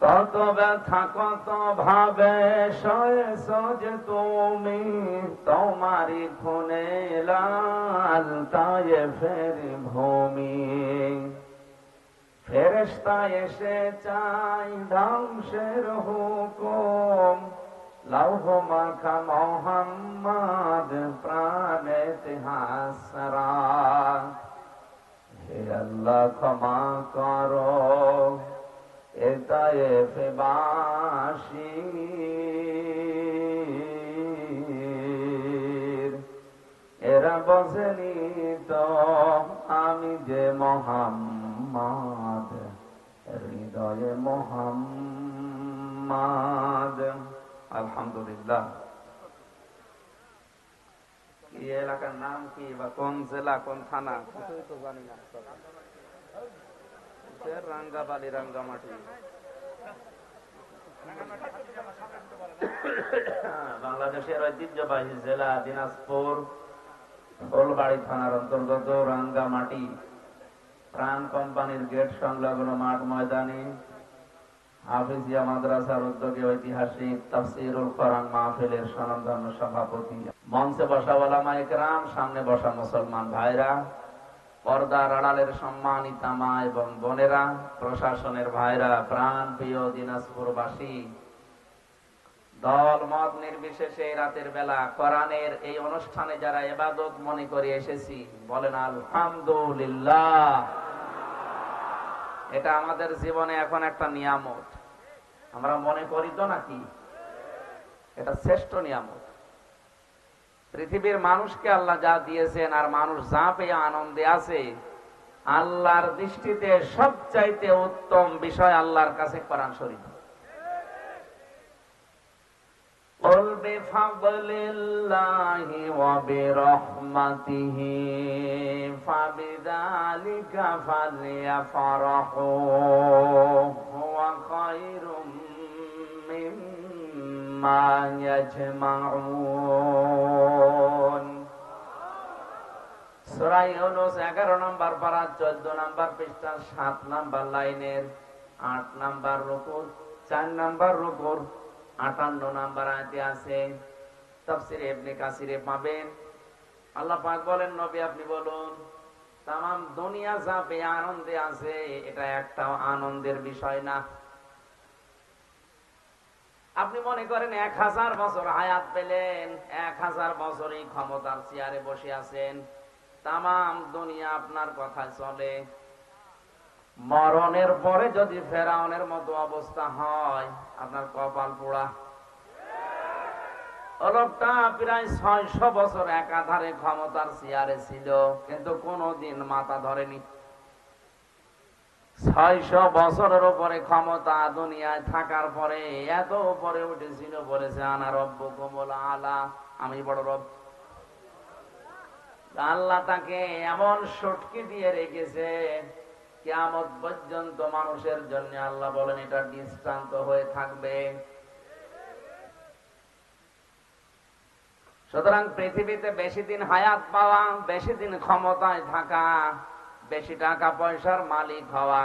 কত ব্যথা কত ভাবে সয়েছ যে তুমি, তোমারই খুনে লাল তায়েফের ভূমি। ফেরেশতা এসে চাই ধ্বংসের হুকুম, লৌহ মাখা মোহাম্মদ প্রাণেতে হাসরাত। হে আল্লাহ ক্ষমা করো এ তায়েফবাসীর, এরা বোঝেনি তো আমি যে মোহাম্মদ, হৃদয়ে মোহাম্মদ। আলহামদুলিল্লাহ। কি এলাকার নাম কি বা কোন জেলা কোন থানা কিছুই তো জানি না। রাঙ্গাবালি রাঙ্গামাটি, বাংলাদেশের ঐতিহ্যবাহী জেলা দিনাজপুর ফুলবাড়ি থানার অন্তর্গত রাঙ্গামাটি প্রাণ কোম্পানির গেট সংলগ্ন মাঠ ময়দানে হাফিজিয়া মাদ্রাসার উদ্যোগে ঐতিহাসিক তাফসীরুল কোরআন মাহফিলের স্বনামধন্য সভাপতি, মঞ্চে বসা ওলামায়ে কেরাম, সামনে বসা মুসলমান ভাইরা, পর্দার আড়ালের সম্মানিতা মা এবং বোনেরা, প্রশাসনের ভাইরা, প্রাণ প্রিয় দিনাজপুরবাসী, দল মত নির্বিশেষে রাতের বেলা কোরআনের এই অনুষ্ঠানে যারা ইবাদত মনে করে এসেছি, বলেন আলহামদুলিল্লাহ। এটা আমাদের জীবনে এখন একটা নিয়ামত, আমরা মনে করি তো নাকি? এটা শ্রেষ্ঠ নিয়ামত। পৃথিবীর মানুষকে আল্লাহ যা দিয়েছেন আর মানুষ যা পেয়ে আনন্দে আছে, আল্লাহর দৃষ্টিতে সবচাইতে উত্তম বিষয় আল্লাহর কাছে কোরআন শরীফ। قُلْ بِفَضْلِ اللَّهِ وَبِرَحْمَتِهِ فَبِذَلِكَ فَلْيَفْرَحُوا هُوَ خَيْرٌ مِّمَّا يَجْمَعُونَ। সূরা ইউনূস 11 নম্বর পারা 14 নম্বর পৃষ্ঠা 7 নম্বর লাইনের 8 নম্বর রুকু 4 নম্বর রুকুর 58 নম্বর আয়াতে আছে। তাফসীরে ইবনে কাসিরে পাবেন। আল্লাহ পাক বলেন, নবী আপনি বলুন, তামাম দুনিয়া যা পেয়ে আনন্দে আছে, এটা একটাও আনন্দের বিষয় না। আপনি মনে করেন 1000 বছর হায়াত পেলেন, 1000 বছরই ক্ষমতার চেয়ারে বসে আছেন, তামাম দুনিয়া আপনার কথায় চলে। মরণের পরে যদি ফেরাউনের মতো অবস্থা হয়, আপনার কপাল পোড়া। লোকটা প্রায় 600 বছর একাধারে ক্ষমতার চেয়ারে ছিল, কিন্তু কোনদিন মাথা ধরেনি। 600 বছরের উপরে ক্ষমতা দুনিয়ায় থাকার পরে এত উপরে উঠেছিল, বলেছে আনা রব্বুকুমুল আলা, আমি বড় রব। আল্লাহ তাকে এমন সটকি দিয়ে রেখেছে, কিয়ামত পর্যন্ত মানুষের জন্য আল্লাহ বলেন এটা দৃষ্টান্ত হয়ে থাকবে। সুতরাং পৃথিবীতে বেশি দিন হায়াত পাওয়া, বেশি দিন ক্ষমতায় থাকা, বেশি টাকা পয়সার মালিক হওয়া,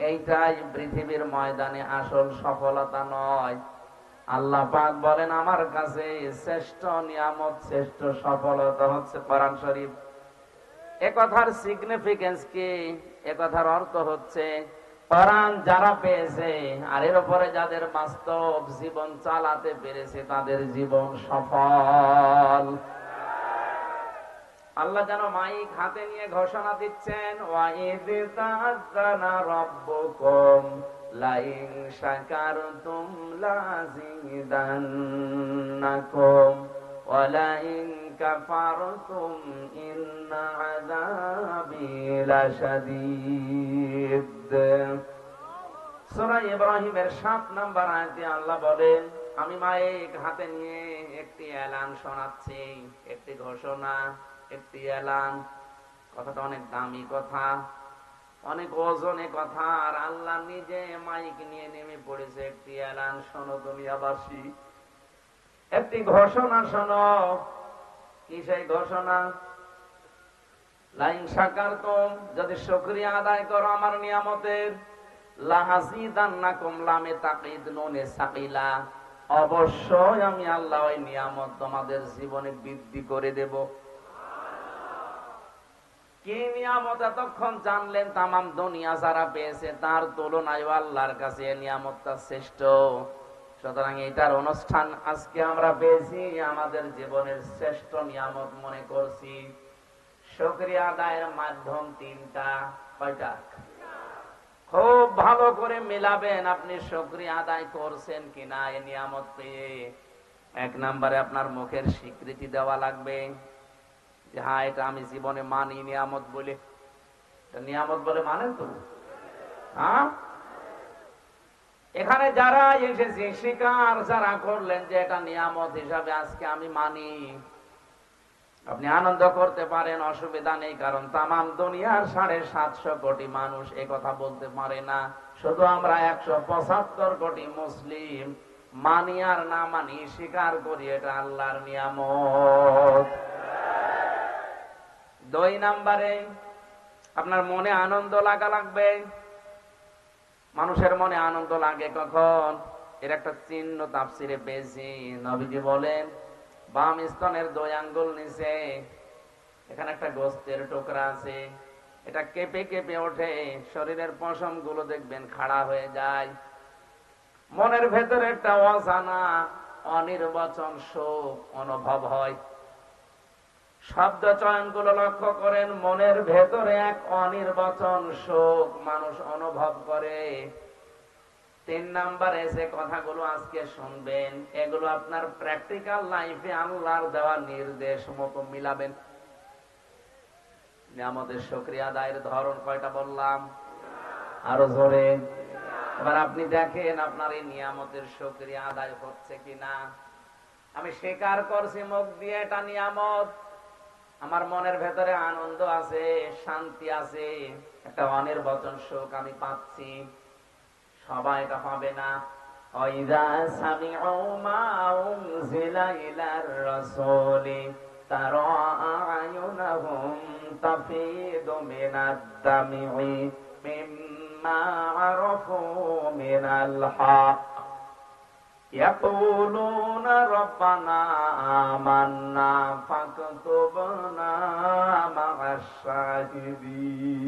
এইটাই পৃথিবীর ময়দানে আসল সফলতা নয়। আল্লাহ পাক বলেন আমার কাছে শ্রেষ্ঠ নিয়ামত, শ্রেষ্ঠ সফলতা হচ্ছে কোরআন শরীফ। এ কথার সিগনিফিকেন্স কি? এ কথার অর্থ হচ্ছে কোরআন যারা পেয়েছে আর এর উপরে যাদের বাস্তব জীবন চালাতে পেরেছে, তাদের জীবন সফল। আল্লাহ যেন মাইক হাতে নিয়ে ঘোষণা দিচ্ছেন, ওয়াইদ তাযানা রাব্বুকুম লাইন শাকারতুম লাযিদান্নাকুম ওয়া লাইন কাফারতুম ইন্না আযাবি লাশাদীদ। সূরা ইব্রাহিমের 7 নম্বর আয়াতে আল্লাহ বলেন, আমি মাইক হাতে নিয়ে একটি এলান শোনাচ্ছি, একটি ঘোষণা, একটি এলান। কথাটা অনেক দামি কথা, অনেক ওজনে কথা, আর আল্লাহ নিজে মাইক নিয়ে নেমে পড়েছে, একটি এলান শোনো দুনিয়াবাসী, একটি ঘোষণা শোনো। কি সেই ঘোষণা? লাইন শাকারতুম, যদি শুকরিয়া আদায় করো আমার নিয়ামতের, লাহাজিদান্নাকুম লামে তাকিদ নুনে সাকিলা, অবশ্যই আমি আল্লাহ ওই নিয়ামত তোমাদের জীবনে বৃদ্ধি করে দেব। কি নিয়ামত এতক্ষণ জানলেন? তামাম দুনিয়া যারা পেয়েছে তার তুলনায় আল্লাহর কাছে এই নিয়ামতটা শ্রেষ্ঠ। সুতরাং এটার অনুষ্ঠান আজকে আমরা পেয়েছি, আমাদের জীবনের শ্রেষ্ঠ নিয়ামত মনে করছি। শুকরিয়া আদায়ের মাধ্যম তিনটা। কয়টা? খুব ভালো করে মিলাবেন আপনি শুকরিয়া আদায় করছেন কিনা এই নিয়ামত পেয়ে। এক নম্বরে আপনার মুখের স্বীকৃতি দেওয়া লাগবে যে হ্যাঁ, এটা আমি জীবনে মানি নিয়ামত বলে। নিয়ামত বলে মানেন তো? হ্যাঁ, এখানে যারা এসেছে স্বীকার যারা করলেন যে এটা নিয়ামত হিসাবে আজকে আমি মানি, আপনি আনন্দ করতে পারেন, অসুবিধা নেই। কারণ তামাম দুনিয়ার 750 কোটি মানুষ এ কথা বলতে পারে না। শুধু আমরা 175 কোটি মুসলিম মানি আর না মানি স্বীকার করি এটা আল্লাহর নিয়ামত। 2 নম্বরে আপনার মনে আনন্দ লাগা লাগবে। মানুষের মনে আনন্দ লাগে কখন? এর একটা চিহ্ন তাফসিরে পেয়েছি। নবীজি বলেন, বাম স্তনের 2 আঙ্গুল নিচে এখানে একটা গোস্তের টুকরা আছে, এটা কেঁপে কেঁপে ওঠে, শরীরের পশম গুলো দেখবেন খাড়া হয়ে যায়। মনের ভেতরে একটা অজানা অনির্বচন শোক অনুভব হয়। শব্দ চয়ন গুলো লক্ষ্য করেন, মনের ভেতরে এক অনির্বচন শোক মানুষ অনুভব করে। 3 নম্বরে যে কথাগুলো আজকে শুনবেন, এগুলো আপনার প্র্যাকটিক্যাল লাইফে আল্লাহর দেওয়া নির্দেশ মতো মিলাবেন। নিয়ামতের শুকরিয়া আদায়ের ধরন কয়টা বললাম? আরো জোরে। এবার আপনি দেখেন আপনার এই নিয়ামতের শুকরিয়া আদায় হচ্ছে কিনা। আমি স্বীকার করছি মুখ দিয়ে এটা নিয়ামত, আমার মনের ভেতরে আনন্দ আছে, শান্তি আছে, একটা অনির্বচন সুখ আমি পাচ্ছি। সবাই এটা পাবে না। ওয়াইযা সামিউ মা উনজিলা ইলার রাসূলি তারা আয়ুনাহুম তাফিদু মিনাদ দামি মিম্মা আরাফু মিনাল হক ইয়াকুলুনা রাব্বানা আমান্না ফাকতুবনা মা'আশ শাহিদিন।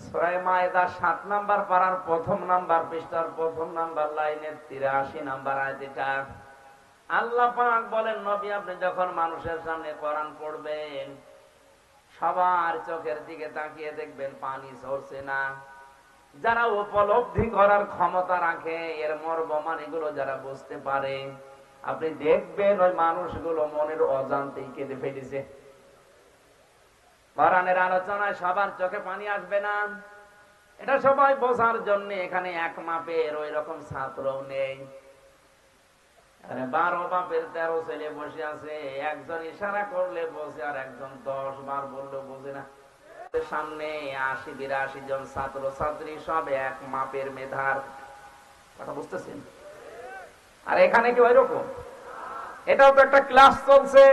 সূরা মায়েদা 7 নাম্বার পারার 1 নাম্বার পৃষ্ঠার 1 নাম্বার লাইনের 83 নাম্বার আয়াত। এটা আল্লাহ পাক বলেন, নবী আপনি যখন মানুষের সামনে কোরআন পড়বেন, সবার চোখের দিকে তাকিয়ে দেখবেন পানি ঝরছে না। যারা উপলব্ধি করার ক্ষমতা রাখে, এর মর্ম এগুলো যারা বুঝতে পারে, আপনি দেখবেন ওই মানুষগুলো মনের অজান্তেই কেঁদে ফেলেছে। কোরআনের আলোচনায় সবার চোখে পানি আসবে না, এটা সবাই বোঝার জন্য এখানে এক মাপের ওই রকম ছাত্রও নেই। 12 বাপের 13 ছেলে বসে আছে, একজন ইশারা করলে বোঝে আর একজন 10 বার বললেও বোঝে না। সামনে 80-82 জন ছাত্র ছাত্রী, সব এক মাপের মেধার। কথা বুঝতেছেন? আর এখানে কি ওইরকম? এটাও তো একটা ক্লাস চলছে।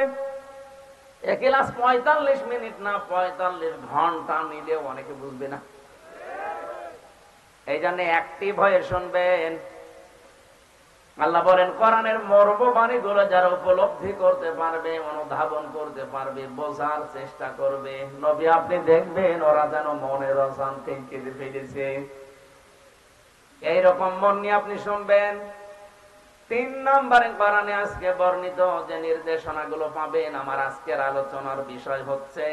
এই ক্লাস 45 মিনিট না 45 ঘন্টা নিলেও অনেকে বুঝবে না। এই জন্য অ্যাক্টিভ হয়ে শুনবেন। আল্লাহ বলেন, কোরআনের মর্মবাণী গুলো যারা উপলব্ধি করতে পারবে, অনুধাবন করতে পারবে, বোঝার চেষ্টা করবে, নবী আপনি দেখবেন ওরা যেন মনের অশান্তি কেঁদে ফেলেছে। এইরকম মন নিয়ে আপনি শুনবেন। 3 নম্বরে কোরআনে আজকে বর্ণিত যে নির্দেশনা গুলো পাবেন, আমার আজকের আলোচনার বিষয় হচ্ছে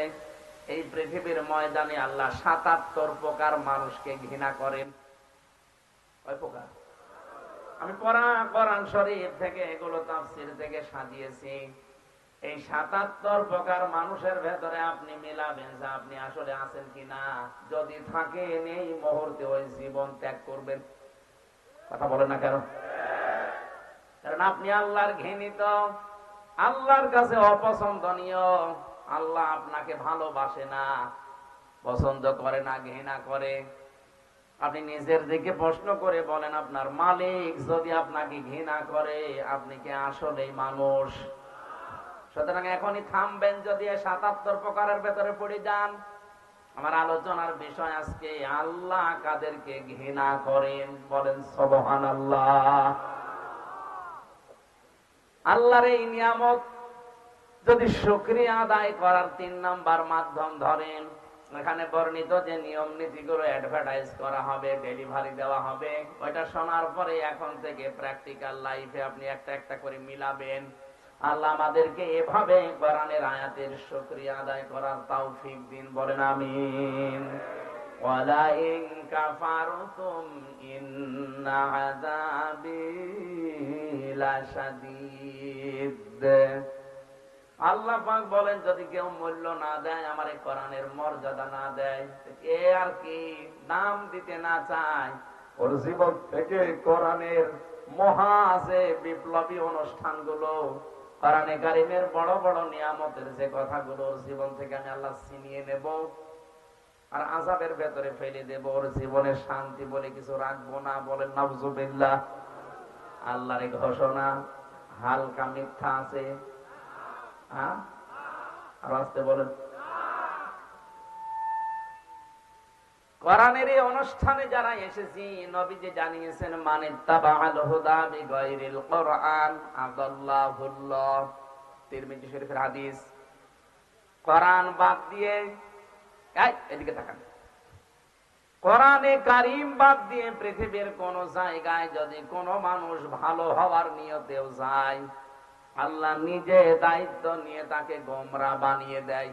এই পৃথিবীর ময়দানে আল্লাহ 77 প্রকার মানুষকে ঘৃণা করেন। কয় প্রকার? আমি কোরআন শরীফ থেকে এগুলো তাফসীর থেকে সাজিয়েছি। এই 77 প্রকার মানুষের ভেতরে আপনি মিলাবেন যে আপনি আসলে আছেন কিনা। যদি থাকেন এই মুহূর্তে ওই জীবন ত্যাগ করবেন। কথা বলেন না কেন? কারণ আপনি আল্লাহর ঘৃণিত, আল্লাহর কাছে অপছন্দনীয়। আল্লাহ আপনাকে ভালোবাসে না, পছন্দ করে না, ঘৃণা করে। আপনি নিজের দিকে প্রশ্ন করে বলেন, আপনার মালিক যদি আপনাকে ঘৃণা করে, আপনি কি আসলেই মানুষ? সুতরাং এখনই থামবেন। যদি 77 প্রকারের ভেতরে পড়ে যান, আমার আলোচনার বিষয় আজকে আল্লাহ কাদেরকে ঘৃণা করেন, বলেন সুবহানাল্লাহ। আল্লাহর এই নিয়ামত যদি শুকরিয়া আদায় করার 3 নাম্বার মাধ্যম ধরেন, এখানে বর্ণিত যে নিয়ম নীতিগুলো অ্যাডভার্টাইজ করা হবে, ডেলিভারি দেওয়া হবে, ওইটা শোনার পরে এখন থেকে প্র্যাকটিক্যাল লাইফে আপনি একটা একটা করে মিলাবেন। আল্লাহ আমাদেরকে এভাবে কোরআনের আয়াতের শুকরিয়া আদায় করার তৌফিক দিন, বলেন আমিন। ওয়ালা ইন কাফারতুম ইন্না আযাবি লাশাদীদ। আল্লাহ পাক বলেন, যদি কেউ মূল্য না দেয়, আমার এই কোরআনের মর্যাদা না দেয়, কে আর কি নাম দিতে না চায়, ওর জীবন থেকে কোরআনের মহা যে বিপ্লবী অনুষ্ঠানগুলো, কোরআনে কারিমের বড় বড় নিয়ামতের যে কথাগুলো, ওর জীবন থেকে আমি আল্লাহ ছিনিয়ে নেব আর আযাবের ভেতরে ফেলে দেব। ওর জীবনের শান্তি বলে কিছু রাখবো না, বলেন নাউযুবিল্লাহ। আল্লাহর এই ঘোষণা হালকা মিথ্যা আছে? আর আসতে বলেন। কোরআনের এই অনুষ্ঠানে যারা এসেছি, নবীজি জানিয়েছেন, মান ইত্তাবাআল হুদা বিগাইরিল কোরআন আদাল্লাহুল্লাহ। তিরমিজি শরীফের হাদিস। কোরআন বাদ দিয়ে, এদিকে তাকান, কোরআনে কারীম বাদ দিয়ে পৃথিবীর কোন জায়গায় যদি কোন মানুষ ভালো হওয়ার নিয়তেও যায়, আল্লাহ নিজে দায়িত্ব নিয়ে তাকে গোমরা বানিয়ে দেয়।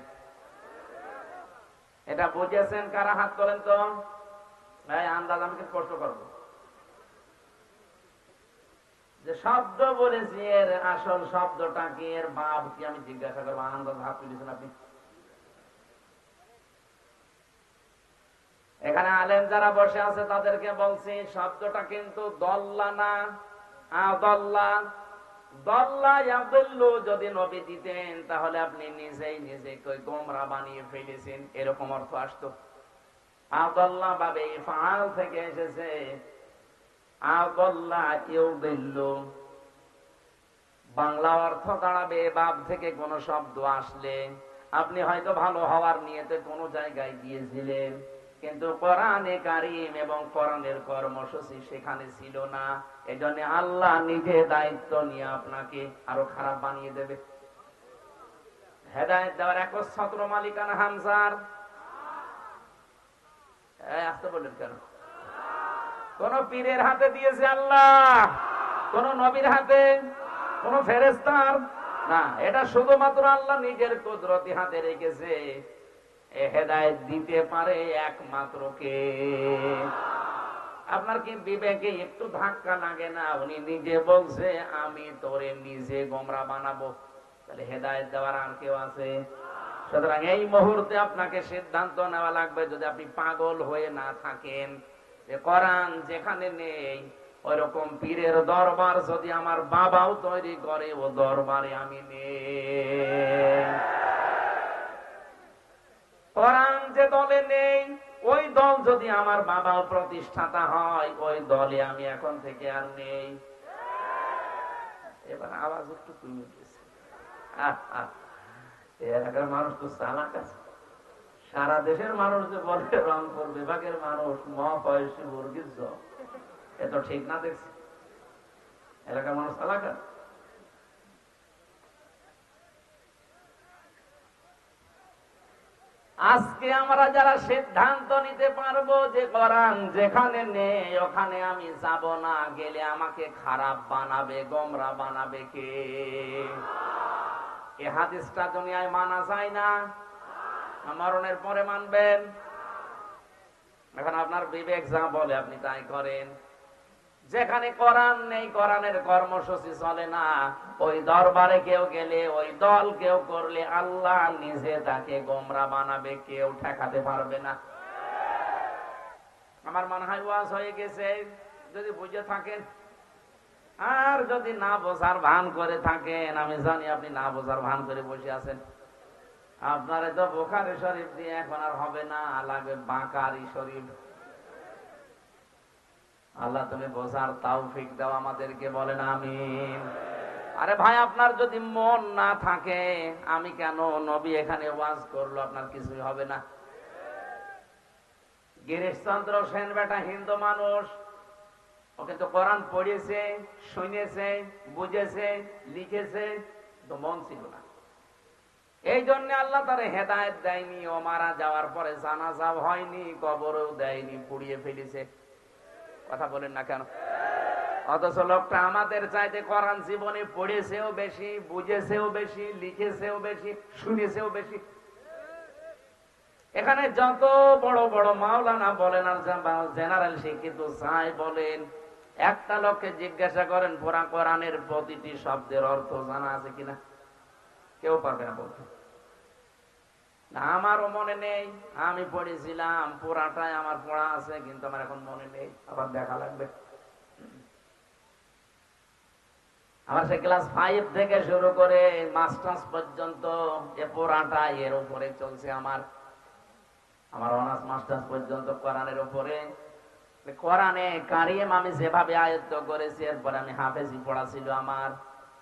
এটা বুঝেছেন কারা? হাত তোলেন তো। আন্দাজ আমি স্পষ্ট করবো। যে শব্দ বলেছি, এর আসল শব্দটা কি, এর ভাব কি, আমি জিজ্ঞাসা করবো। আন্দাজ হাত তুলেছেন আপনি। এখানে আলেম যারা বসে আছে তাদেরকে বলছি, শব্দটা কিন্তু দল্লা না, আদল্লা। দল্লা ইয়াদুল্লু যদি নবী দিতেন, তাহলে আপনি নিজেই নিজেকে গোমরা বানিয়ে ফেলেছেন, এরকম অর্থ আসতো। আদল্লা বাবে ফাল থেকে এসেছে, আদল্লা ইউদিল্লু। বাংলা অর্থ দাঁড়াবে, বাব থেকে কোন শব্দ আসলে আপনি হয়তো ভালো হওয়ার নিয়তে কোন জায়গায় গিয়েছিলেন, কিন্তু কোরআনে কারীম এবং কোরআনের কর্মসূচি সেখানে ছিল না। এজন্য আল্লাহ নিজে দায়িত্ব নিয়ে আপনাকে আরো খারাপ বানিয়ে দেবে। হেদায়েত দেওয়ার একচ্ছত্র মালিকানা হামজার। আসতে বললেন কেন? কোন পীরের হাতে দিয়েছে আল্লাহ? কোন নবীর হাতে? কোন ফেরেশতার না, এটা শুধুমাত্র আল্লাহ নিজের কুদরতি হাতে রেখেছে। হেদায়েত দিতে পারে একমাত্র কে? আপনার কি বিবেকে একটু ধাক্কা লাগে না? উনি নিজে বলছে, আমি তোরে নিজে গোমরা বানাবো। তাহলে হেদায়েত দেওয়ার আর কেউ আছে? সুতরাং এই মুহূর্তে আপনাকে সিদ্ধান্ত নেওয়া লাগবে, যদি আপনি পাগল হয়ে না থাকেন, যে কোরআন যেখানে নেই, ওইরকম পীরের দরবার যদি আমার বাবাও তৈরি করে, ও দরবারে আমি নেই। কোরআন যে দলে নেই, ওই দল যদি আমার বাবাও প্রতিষ্ঠাতা হয়, ওই দলে আমি এখন থেকে আর নেই। এবার আওয়াজ একটু কমে গেছে। এলাকার মানুষ তো চালাক আছে। সারা দেশের মানুষ যে বলে রংপুর বিভাগের মানুষ মহাপয়সী মুরগির জ, এ তো ঠিক না। দেখছি এলাকার মানুষ চালাক আছে। আজকে আমরা যারা সিদ্ধান্ত নিতে পারবো যে কোরআন যেখানে নেই ওখানে আমি যাব না, গেলে আমাকে খারাপ বানাবে, গোমরা বানাবে কে? এই হাদিসটা দুনিয়ায় মানা যায় না, মরণের পরে মানবেন। এখন আপনার বিবেক যা বলে আপনি তাই করেন। যেখানে কোরআন নেই, কোরআনের কর্মসূচি চলে না, ওই দরবারে কেউ গেলে, ওই দল কেউ করলে, আল্লাহ নিজে তাকে গোমরা বানাবে, কেউ ঠেকাতে পারবে না। আমার মনে হয় ওয়াজ হয়ে গেছে যদি বুঝে থাকেন। আর যদি না বোঝার ভান করে থাকেন, আমি জানি আপনি না বোঝার ভান করে বসে আছেন। আপনারা তো বুখারী শরীফ দিয়ে এখন আর হবে না, লাগবে বাকারি শরীফ। আল্লাহ তুমি বোঝার তৌফিক দাও আমাদেরকে, বলেন আমিন। আরে ভাই, আপনার যদি মন না থাকে, আমি কেন নবী এখানে ওয়াজ করলো, আপনার কিছুই হবে না। গিরিশচন্দ্র সেন বেটা হিন্দু মানুষ, ও কিন্তু কোরআন পড়িয়েছে, শুনেছে, বুঝেছে, লিখেছে, তো মন ছিল না। এই জন্য আল্লাহ তার হেদায়েত দেয়নি। ও মারা যাওয়ার পরে জানাজা হয়নি, কবরও দেয়নি, পুড়িয়ে ফেলেছে। কথা বলেন না কেন? অথচ লোকটা আমাদের চাইতে কোরআন জীবনে পড়েছেও বেশি, বুঝেছেও বেশি, লিখেছেও বেশি, শুনেছেও বেশি। এখানে যত বড় বড় মাওলানা বলেন আর জেনারেল শিক্ষিত যাই বলেন, একটা লোককে জিজ্ঞাসা করেন পুরা কোরআনের প্রতিটি শব্দের অর্থ জানা আছে কিনা, কেউ পারবে না বলতে। আমারও মনে নেই, আমি পড়েছিলাম পুরাটাই আমার পড়া আছে, কিন্তু আমার এখন মনে নেই, আবার দেখা লাগবে। আমার সে ক্লাস 5 থেকে শুরু করে মাস্টার্স পর্যন্ত এ পুরাটা এর উপরে চলছে। আমার অনার্স মাস্টার্স পর্যন্ত কোরআনের উপরে। কোরআনে কারিম আমি যেভাবে আয়ত্ত করেছি, এরপরে আমি হাফেজি পড়া ছিল আমার।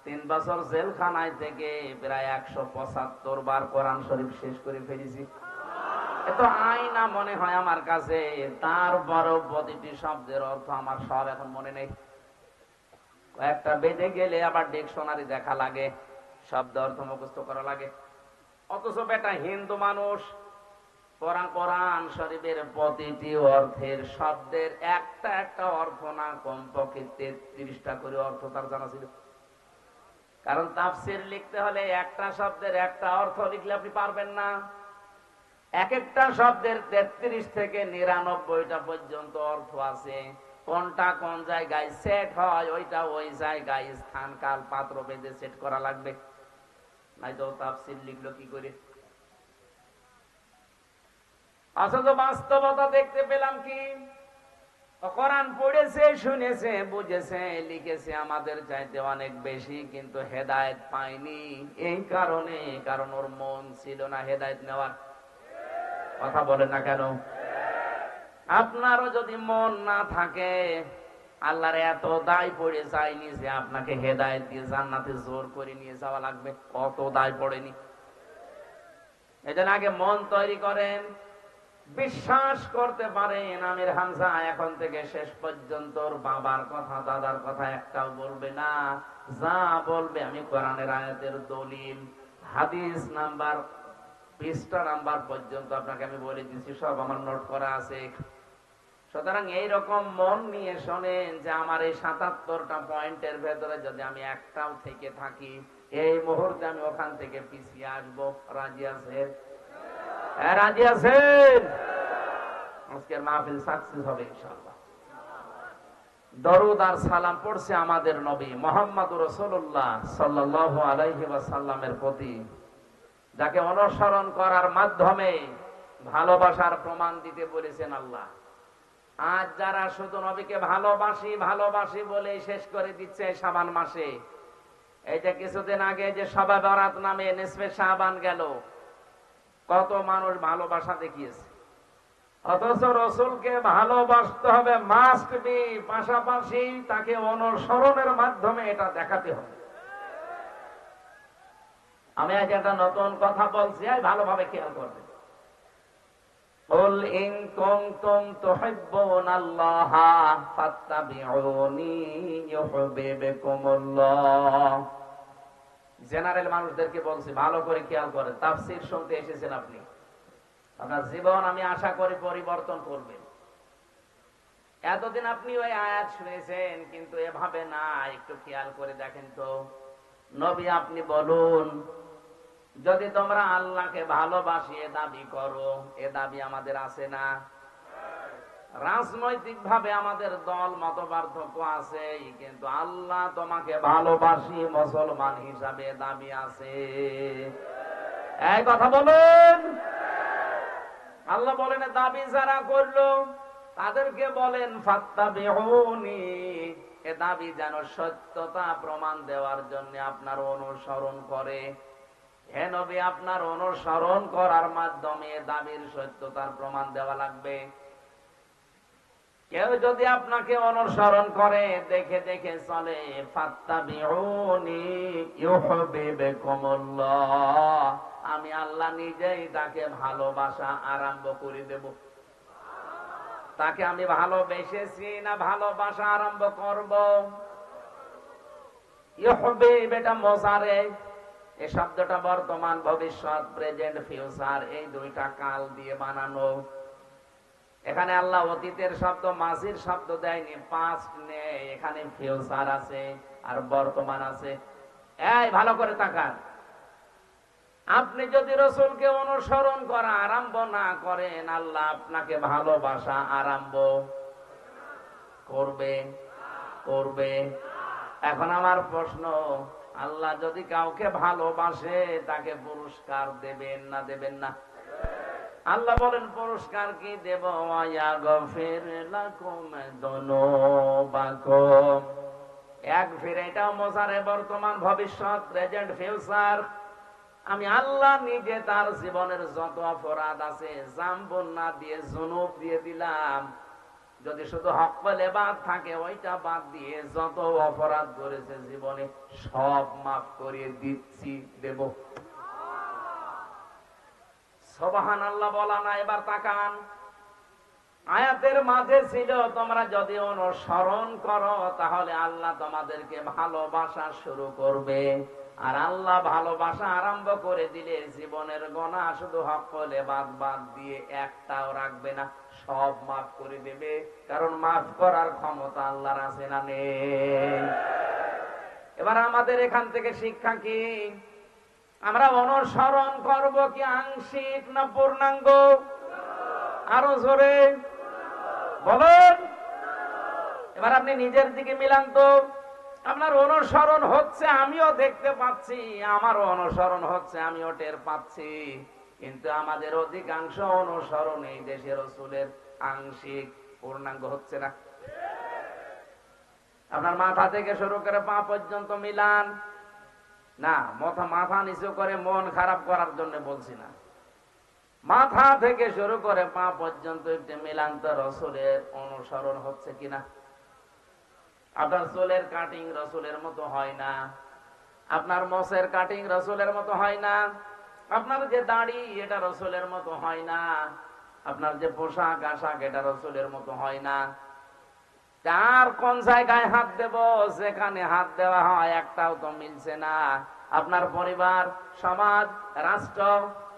3 বছর জেলখানায় থেকে প্রায় 175 বার কোরআন শরীফ শেষ করে ফেলেছি। এত আয়না মনে হয় আমার কাছে, তারপরও প্রতিটি শব্দের অর্থ আমার সব এখন মনে নেই। কয়েকটা বেঁধে গেলে আবার ডিকশনারি দেখা লাগে, শব্দ অর্থ মুখস্থ করা লাগে। অথচ বেটা হিন্দু মানুষ কোরআন শরীফের প্রতিটি অর্থের শব্দের একটা একটা অর্থ না কমপক্ষে 33টা করে অর্থ তার জানা ছিল। কারণ তাফসীর লিখতে হলে একটা শব্দের একটা অর্থ লিখলে আপনি পারবেন না। এক একটা শব্দের 33 থেকে 99টা পর্যন্ত অর্থ আছে। কোনটা কোন জায়গায় সেট হয়, ওইটা ওই জায়গায় স্থান কাল পাত্র বেঁধে সেট করা লাগবে, নাই তো তাফসীর লিখলো কি করে। অথচ বাস্তবতা দেখতে পেলাম কি, কোরআন পড়েছে, শুনেছে, বুঝেছে, লিখেছে আমাদের চাইতে অনেক বেশি, কিন্তু হেদায়েত পায়নি। এই কারণে, কারণ ওর মন ছিল না হেদায়েত নেওয়ার। কথা বলেন না কেন? আপনারও যদি মন না থাকে, আল্লাহর এত দায় পড়ে যায়নি যে আপনাকে হেদায়েত দিয়ে জান্নাতে জোর করে নিয়ে যাওয়া লাগবে। কত দায় পড়েনি। এজন্য আগে মন তৈরি করেন, বিশ্বাস করতে পারেন আমির হামজা এখন থেকে শেষ পর্যন্ত ওর বাবার কথা, দাদার কথা একটাও বলবে না। যা বলবে আমি কোরআনের আয়াতের দলিল, হাদিস নাম্বার, পৃষ্ঠা নাম্বার পর্যন্ত আপনাকে আমি বলে দিচ্ছি, সব আমার নোট করা আছে। সুতরাং এইরকম মন নিয়ে শোনেন যে আমার এই 77টা পয়েন্টের ভেতরে যদি আমি একটাও থেকে থাকি, এই মুহূর্তে আমি ওখান থেকে পিছিয়ে আসবো। রাজি আছেন? রাজি আছেন? আজকের মাহফিল সাকসেস হবে ইনশাআল্লাহ। দরুদ আর সালাম পড়ছে আমাদের নবী মুহাম্মদুর রাসূলুল্লাহ সাল্লাল্লাহু আলাইহি ওয়াসাল্লামের প্রতি, যাকে অনুসরণ করার মাধ্যমে ভালোবাসার প্রমাণ দিতে বলেছেন আল্লাহ। আজ যারা শুধু নবীকে ভালোবাসি ভালোবাসি বলে শেষ করে দিচ্ছে শাবান মাসে, এই যে কিছুদিন আগে যে শবে বরাত নামে নিসফে শাবান গেল, কত মানুষ ভালোবাসা দেখিয়েছে। অথচ রাসূলকে ভালোবাসতে হবে মাস্ট বি, পাশাপাশি তাকে অনুসরণের মাধ্যমে এটা দেখাতে হবে। আমি আজ একটা নতুন কথা বলছি, ভালোভাবে খেয়াল করবেন। কুল ইন কুনতুম তুহিব্বুনাল্লাহা ফাত্তাবিউনি ইউহিব্বুকুমুল্লাহ। জেনারেল মানুষদেরকে বলছি, ভালো করে খেয়াল করেন। তাফসীর শুনতে এসেছেন আপনি, আপনার জীবন আমি আশা করি পরিবর্তন করবেন। এতদিন আপনি ওই আয়াত শুনেছেন, কিন্তু এভাবে না। একটু খেয়াল করে দেখেন তো, নবী আপনি বলুন, যদি তোমরা আল্লাহকে ভালোবাসি এ দাবি করো, এ দাবি আমাদের আছে না? রাজনৈতিক ভাবে আমাদের দল মত পার্থক্য আছে, কিন্তু আল্লাহ তোমাকে ভালোবাসি মুসলমান হিসাবে দাবি আছে। এই কথা বলুন। আল্লাহ বলেন দাবি যারা করলো তাদেরকে বলেন ফাত্তাবিউনি, এ দাবি যেন সত্যতা প্রমাণ দেওয়ার জন্য আপনার অনুসরণ করে। হে নবী, আপনার অনুসরণ করার মাধ্যমে দাবির সত্যতার প্রমাণ দেওয়া লাগবে। কেউ যদি আপনাকে অনুসরণ করে, দেখে দেখে চলে, ফাত্তাবিউনি তাকে আমি ভালোবেসেছি না ভালোবাসা আরম্ভ করব? ইউহিব এটা মোজারে, এই শব্দটা বর্তমান, ভবিষ্যৎ, প্রেজেন্ট, ফিউচার, এই দুইটা কাল দিয়ে বানানো। এখানে আল্লাহ অতীতের শব্দ, মাজির শব্দ দেয়নি, পাস্ট নেই, এখানে ফিউচার আছে আর বর্তমান আছে। এই ভালো করে তাকান, আপনি যদি রসুলকে অনুসরণ করা আরম্ভ না করেন, আল্লাহ আপনাকে ভালোবাসা আরম্ভ করবে করবে? এখন আমার প্রশ্ন, আল্লাহ যদি কাউকে ভালোবাসে তাকে পুরস্কার দেবেন না দেবেন না? আল্লাহ বলেন পুরস্কার কি দেব? এক ফিরে, এটাও মোজারে, বর্তমান, ভবিষ্যৎ, প্রেজেন্ট, ফিউচার। আমি আল্লাহ নিজে তার জীবনের যত অপরাধ আছে জাম্বুন না দিয়ে জুনুব দিয়ে দিলাম। যদি শুধু হক্কুল ইবাদ থাকে ওইটা বাদ দিয়ে যত অপরাধ করেছে জীবনে সব মাফ করিয়ে দিচ্ছি, দেব। সুবহানাল্লাহ বলা না? এবার তাকান, আয়াতের মাঝে ছিল তোমরা যদি অনুসরণ করো তাহলে আল্লাহ তোমাদেরকে ভালোবাসা শুরু করবে। আর আল্লাহ ভালোবাসা আরম্ভ করে দিলে জীবনের গুনাহ শুধু হক্কুল ইবাদ বাদ দিয়ে একটাও রাখবে না, সব মাফ করে দেবে। কারণ মাফ করার ক্ষমতা আল্লাহর আছে না নেই? এবার আমাদের এখান থেকে শিক্ষা কি? আমরা অনুসরণ করব কি আংশিক না পূর্ণাঙ্গ? আরো জোরে বলেন। এবার আপনি নিজের দিকে মিলান তো। আপনার অনুসরণ হচ্ছে, আমিও দেখতে পাচ্ছি, আমারও অনুসরণ হচ্ছে, আমিও টের পাচ্ছি, কিন্তু আমাদের অধিকাংশ অনুসরণ এই দেশের রাসূলের আংশিক, পূর্ণাঙ্গ হচ্ছে না। আপনার মাথা থেকে শুরু করে পা পর্যন্ত মিলান না। মাথা নিচু করে মন খারাপ করার জন্য বলছি না, মাথা থেকে শুরু করে পা পর্যন্ত একটু মিলান তো, রাসূলের অনুসরণ হচ্ছে কিনা। আপনার চুলের কাটিং রাসূলের মতো হয় না, আপনার মোছের কাটিং রাসূলের মতো হয় না, আপনার যে দাড়ি এটা রাসূলের মতো হয় না, আপনার যে পোশাক আশাক এটা রাসূলের মতো হয় না। তার কোন জায়গায় হাত দেব, যেখানে হাত দেওয়া হয় একটাও তো মিলছে না। আপনার পরিবার, সমাজ, রাষ্ট্র,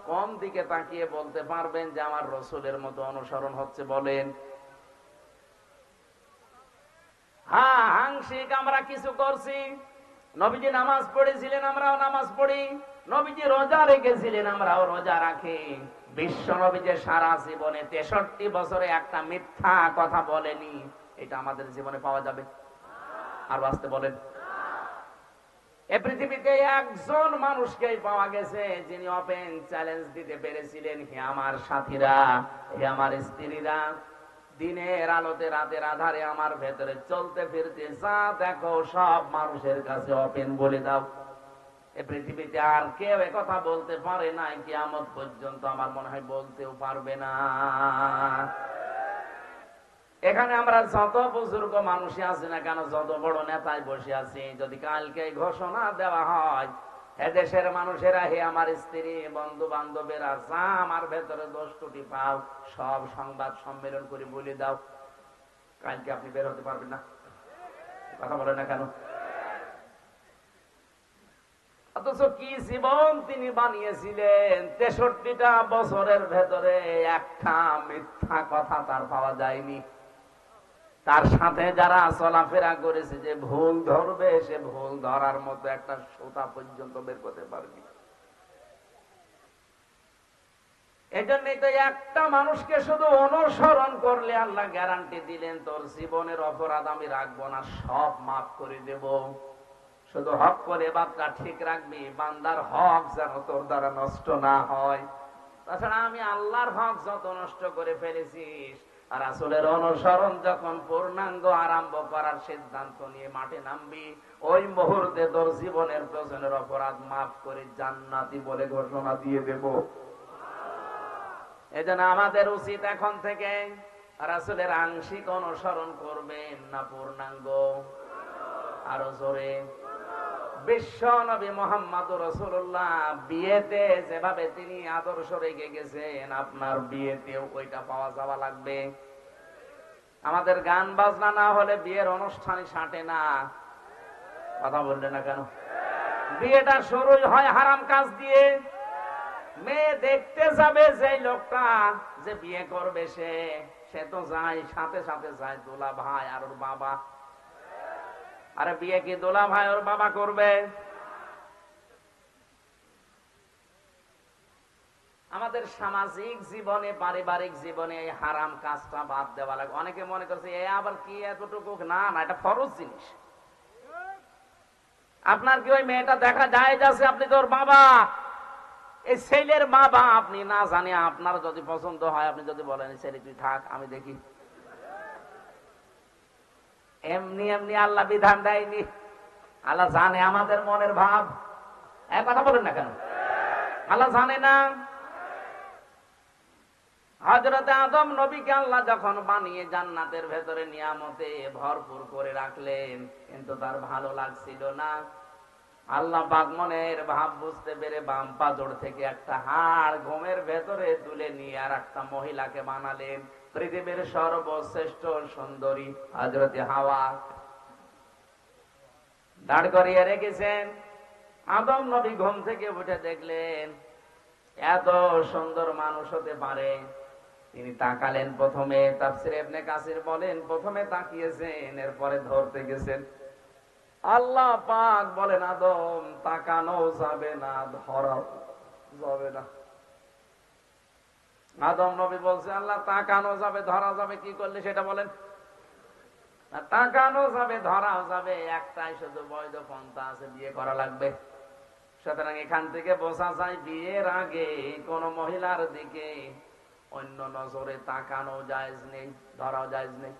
কোন দিকে তাকিয়ে বলতে পারবেন যে আমার রাসূলের মতো অনুসরণ হচ্ছে? বলেন। হ্যাঁ, আংশিক আমরা কিছু করছি। নবীজি নামাজ পড়েছিলেন, আমরাও নামাজ পড়ি। নবীজি রোজা রেখেছিলেন, আমরাও রোজা রাখি। বিশ্ব নবী যে সারা জীবনে 63 বছরে একটা মিথ্যা কথা বলেনি, এটা আমাদের জীবনে পাওয়া যাবে? আর বাঁচতে বলেন। এই পৃথিবীতে একজন মানুষকেই পাওয়া গেছে যিনি ওপেন চ্যালেঞ্জ দিতে পেরেছিলেন, হে আমার সাথীরা, হে আমার স্ত্রীরা, দিনের আলোতে রাতের আধারে আমার ভেতরে চলতে ফিরতে যা দেখো সব মানুষের কাছে ওপেন বলে দাও। এই পৃথিবীতে আর কেউ কথা বলতে পারে নাই, কিয়ামত পর্যন্ত আমার মনে হয় বলতেও পারবে না। এখানে আমরা যত বুজুর্গ মানুষই আছি না কেন, যত বড় নেতায় বসে আছি, যদি কালকে ঘোষণা দেওয়া হয়, এদেশের মানুষেরা, হে আমার স্ত্রী, বন্ধু বান্ধবেরা, যা আমার ভেতরে দোষ ত্রুটি পাও সব সংবাদ সম্মেলন করে বলে দাও, কালকে আপনি বের হতে পারবেন না। কথা বলে না কেন? অথচ কি জীবন তিনি বানিয়েছিলেন! 63টা বছরের ভেতরে একটা মিথ্যা কথা তার পাওয়া যায়নি। তার সাথে যারা চলাফেরা করেছে, যে ভুল ধরবে সে ভুল ধরার মতো একটা সুতা পর্যন্ত বের করতে পারেনি। এজন্যই তো একটা মানুষকে শুধু অনুসরণ করলে আল্লাহ গ্যারান্টি দিলেন, তোর জীবনের অপরাধ আমি রাখবো না, সব মাফ করে দেব। শুধু হক করে বাদটা ঠিক রাখবি, বান্দার হক যেন তোর দ্বারা নষ্ট না হয়। তাছাড়া আমি আল্লাহর হক যত নষ্ট করে ফেলেছিস, আর রাসূলের অনুসরণ যখন পূর্ণাঙ্গ আরম্ভ করার সিদ্ধান্ত নিয়ে মাঠে নামবি, ওই মুহূর্তে তোর জীবনের পেছনের অপরাধ মাফ করে জান্নাতি বলে ঘোষণা দিয়ে দেব। এজন্য আমাদের উচিত এখন থেকে রাসূলের আংশিক অনুসরণ করবেন না পূর্ণাঙ্গ? আরো জোরে। বিশ্ব নবী মুহাম্মদুর রাসূলুল্লাহ বিয়েতে যেভাবে তিনি আদর্শ রেখে গেছেন, আপনার বিয়েতেও ওইটা পাওয়া যাওয়া লাগবে। আমাদের গান বাজনা না হলে বিয়ের অনুষ্ঠানই সাঁটে না। কথা বললে না কেন? বিয়েটা শুরুই হয় হারাম কাজ দিয়ে। মেয়ে দেখতে যাবে যে লোকটা যে বিয়ে করবে, সে তো যায়, সাথে সাথে যায় দোলা ভাই আর ওর বাবা। আরে বিয়ে কি দোলা ভাই ওর বাবা করবে? আমাদের সামাজিক জীবনে, পারিবারিক জীবনে এই হারাম কাজটা বাদ দেওয়া লাগে। অনেকে মনে করছে এ আবার কি এতটুকু, না না, এটা ফরজ জিনিস। আপনার কি ওই মেয়েটা দেখা যায় যাচ্ছে, আপনি তোর বাবা, এই ছেলের বাবা, আপনি না জানি আপনার যদি পছন্দ হয় আপনি যদি বলেন ছেলে তুই থাক আমি দেখি, এমনি এমনি আল্লাহ বিধান দেয়নি। আল্লাহ জানে আমাদের মনের ভাব। এক কথা বলেন না কেন? আল্লাহ জানে না? হযরত আদম নবীকে আল্লাহ যখন বানিয়ে জান্নাতের ভেতরে নিয়ামতে ভরপুর করে রাখলেন, কিন্তু তার ভালো লাগছিল না। আল্লাহ পাক মনের ভাব বুঝতে পেরে বাম পাজর থেকে একটা হাড় ঘুমের ভেতরে তুলে নিয়ে আর একটা মহিলাকে বানালেন, পৃথিবীর সর্বশ্রেষ্ঠ সুন্দরী হযরত হাওয়া দাঁড় করিয়ে রেখেছেন। আদম নবী ঘুম থেকে উঠে দেখলেন এত সুন্দর মানুষ হতে পারে। তিনি তাকালেন, প্রথমে তাফসীর ইবনে কাসির বলেন প্রথমে তাকিয়েছেন, এরপরে ধরতে গেছেন। আল্লাহ পাক বলেন আদম তাকানো যাবে না, ধরা যাবে না। আদম নবী বলছে আল্লাহ তাকানো যাবে, ধরা যাবে, কি করলে সেটা বলেন? তাকানো যাবে, ধরাও যাবে, একটাই শুধু বৈধ পন্থা আছে, বিয়ে করা লাগবে। সুতরাং এখান থেকে বোঝা যায় বিয়ের আগে কোন মহিলার দিকে অন্য নজরে তাকানো জায়েজ নেই, ধরাও জায়েজ নেই,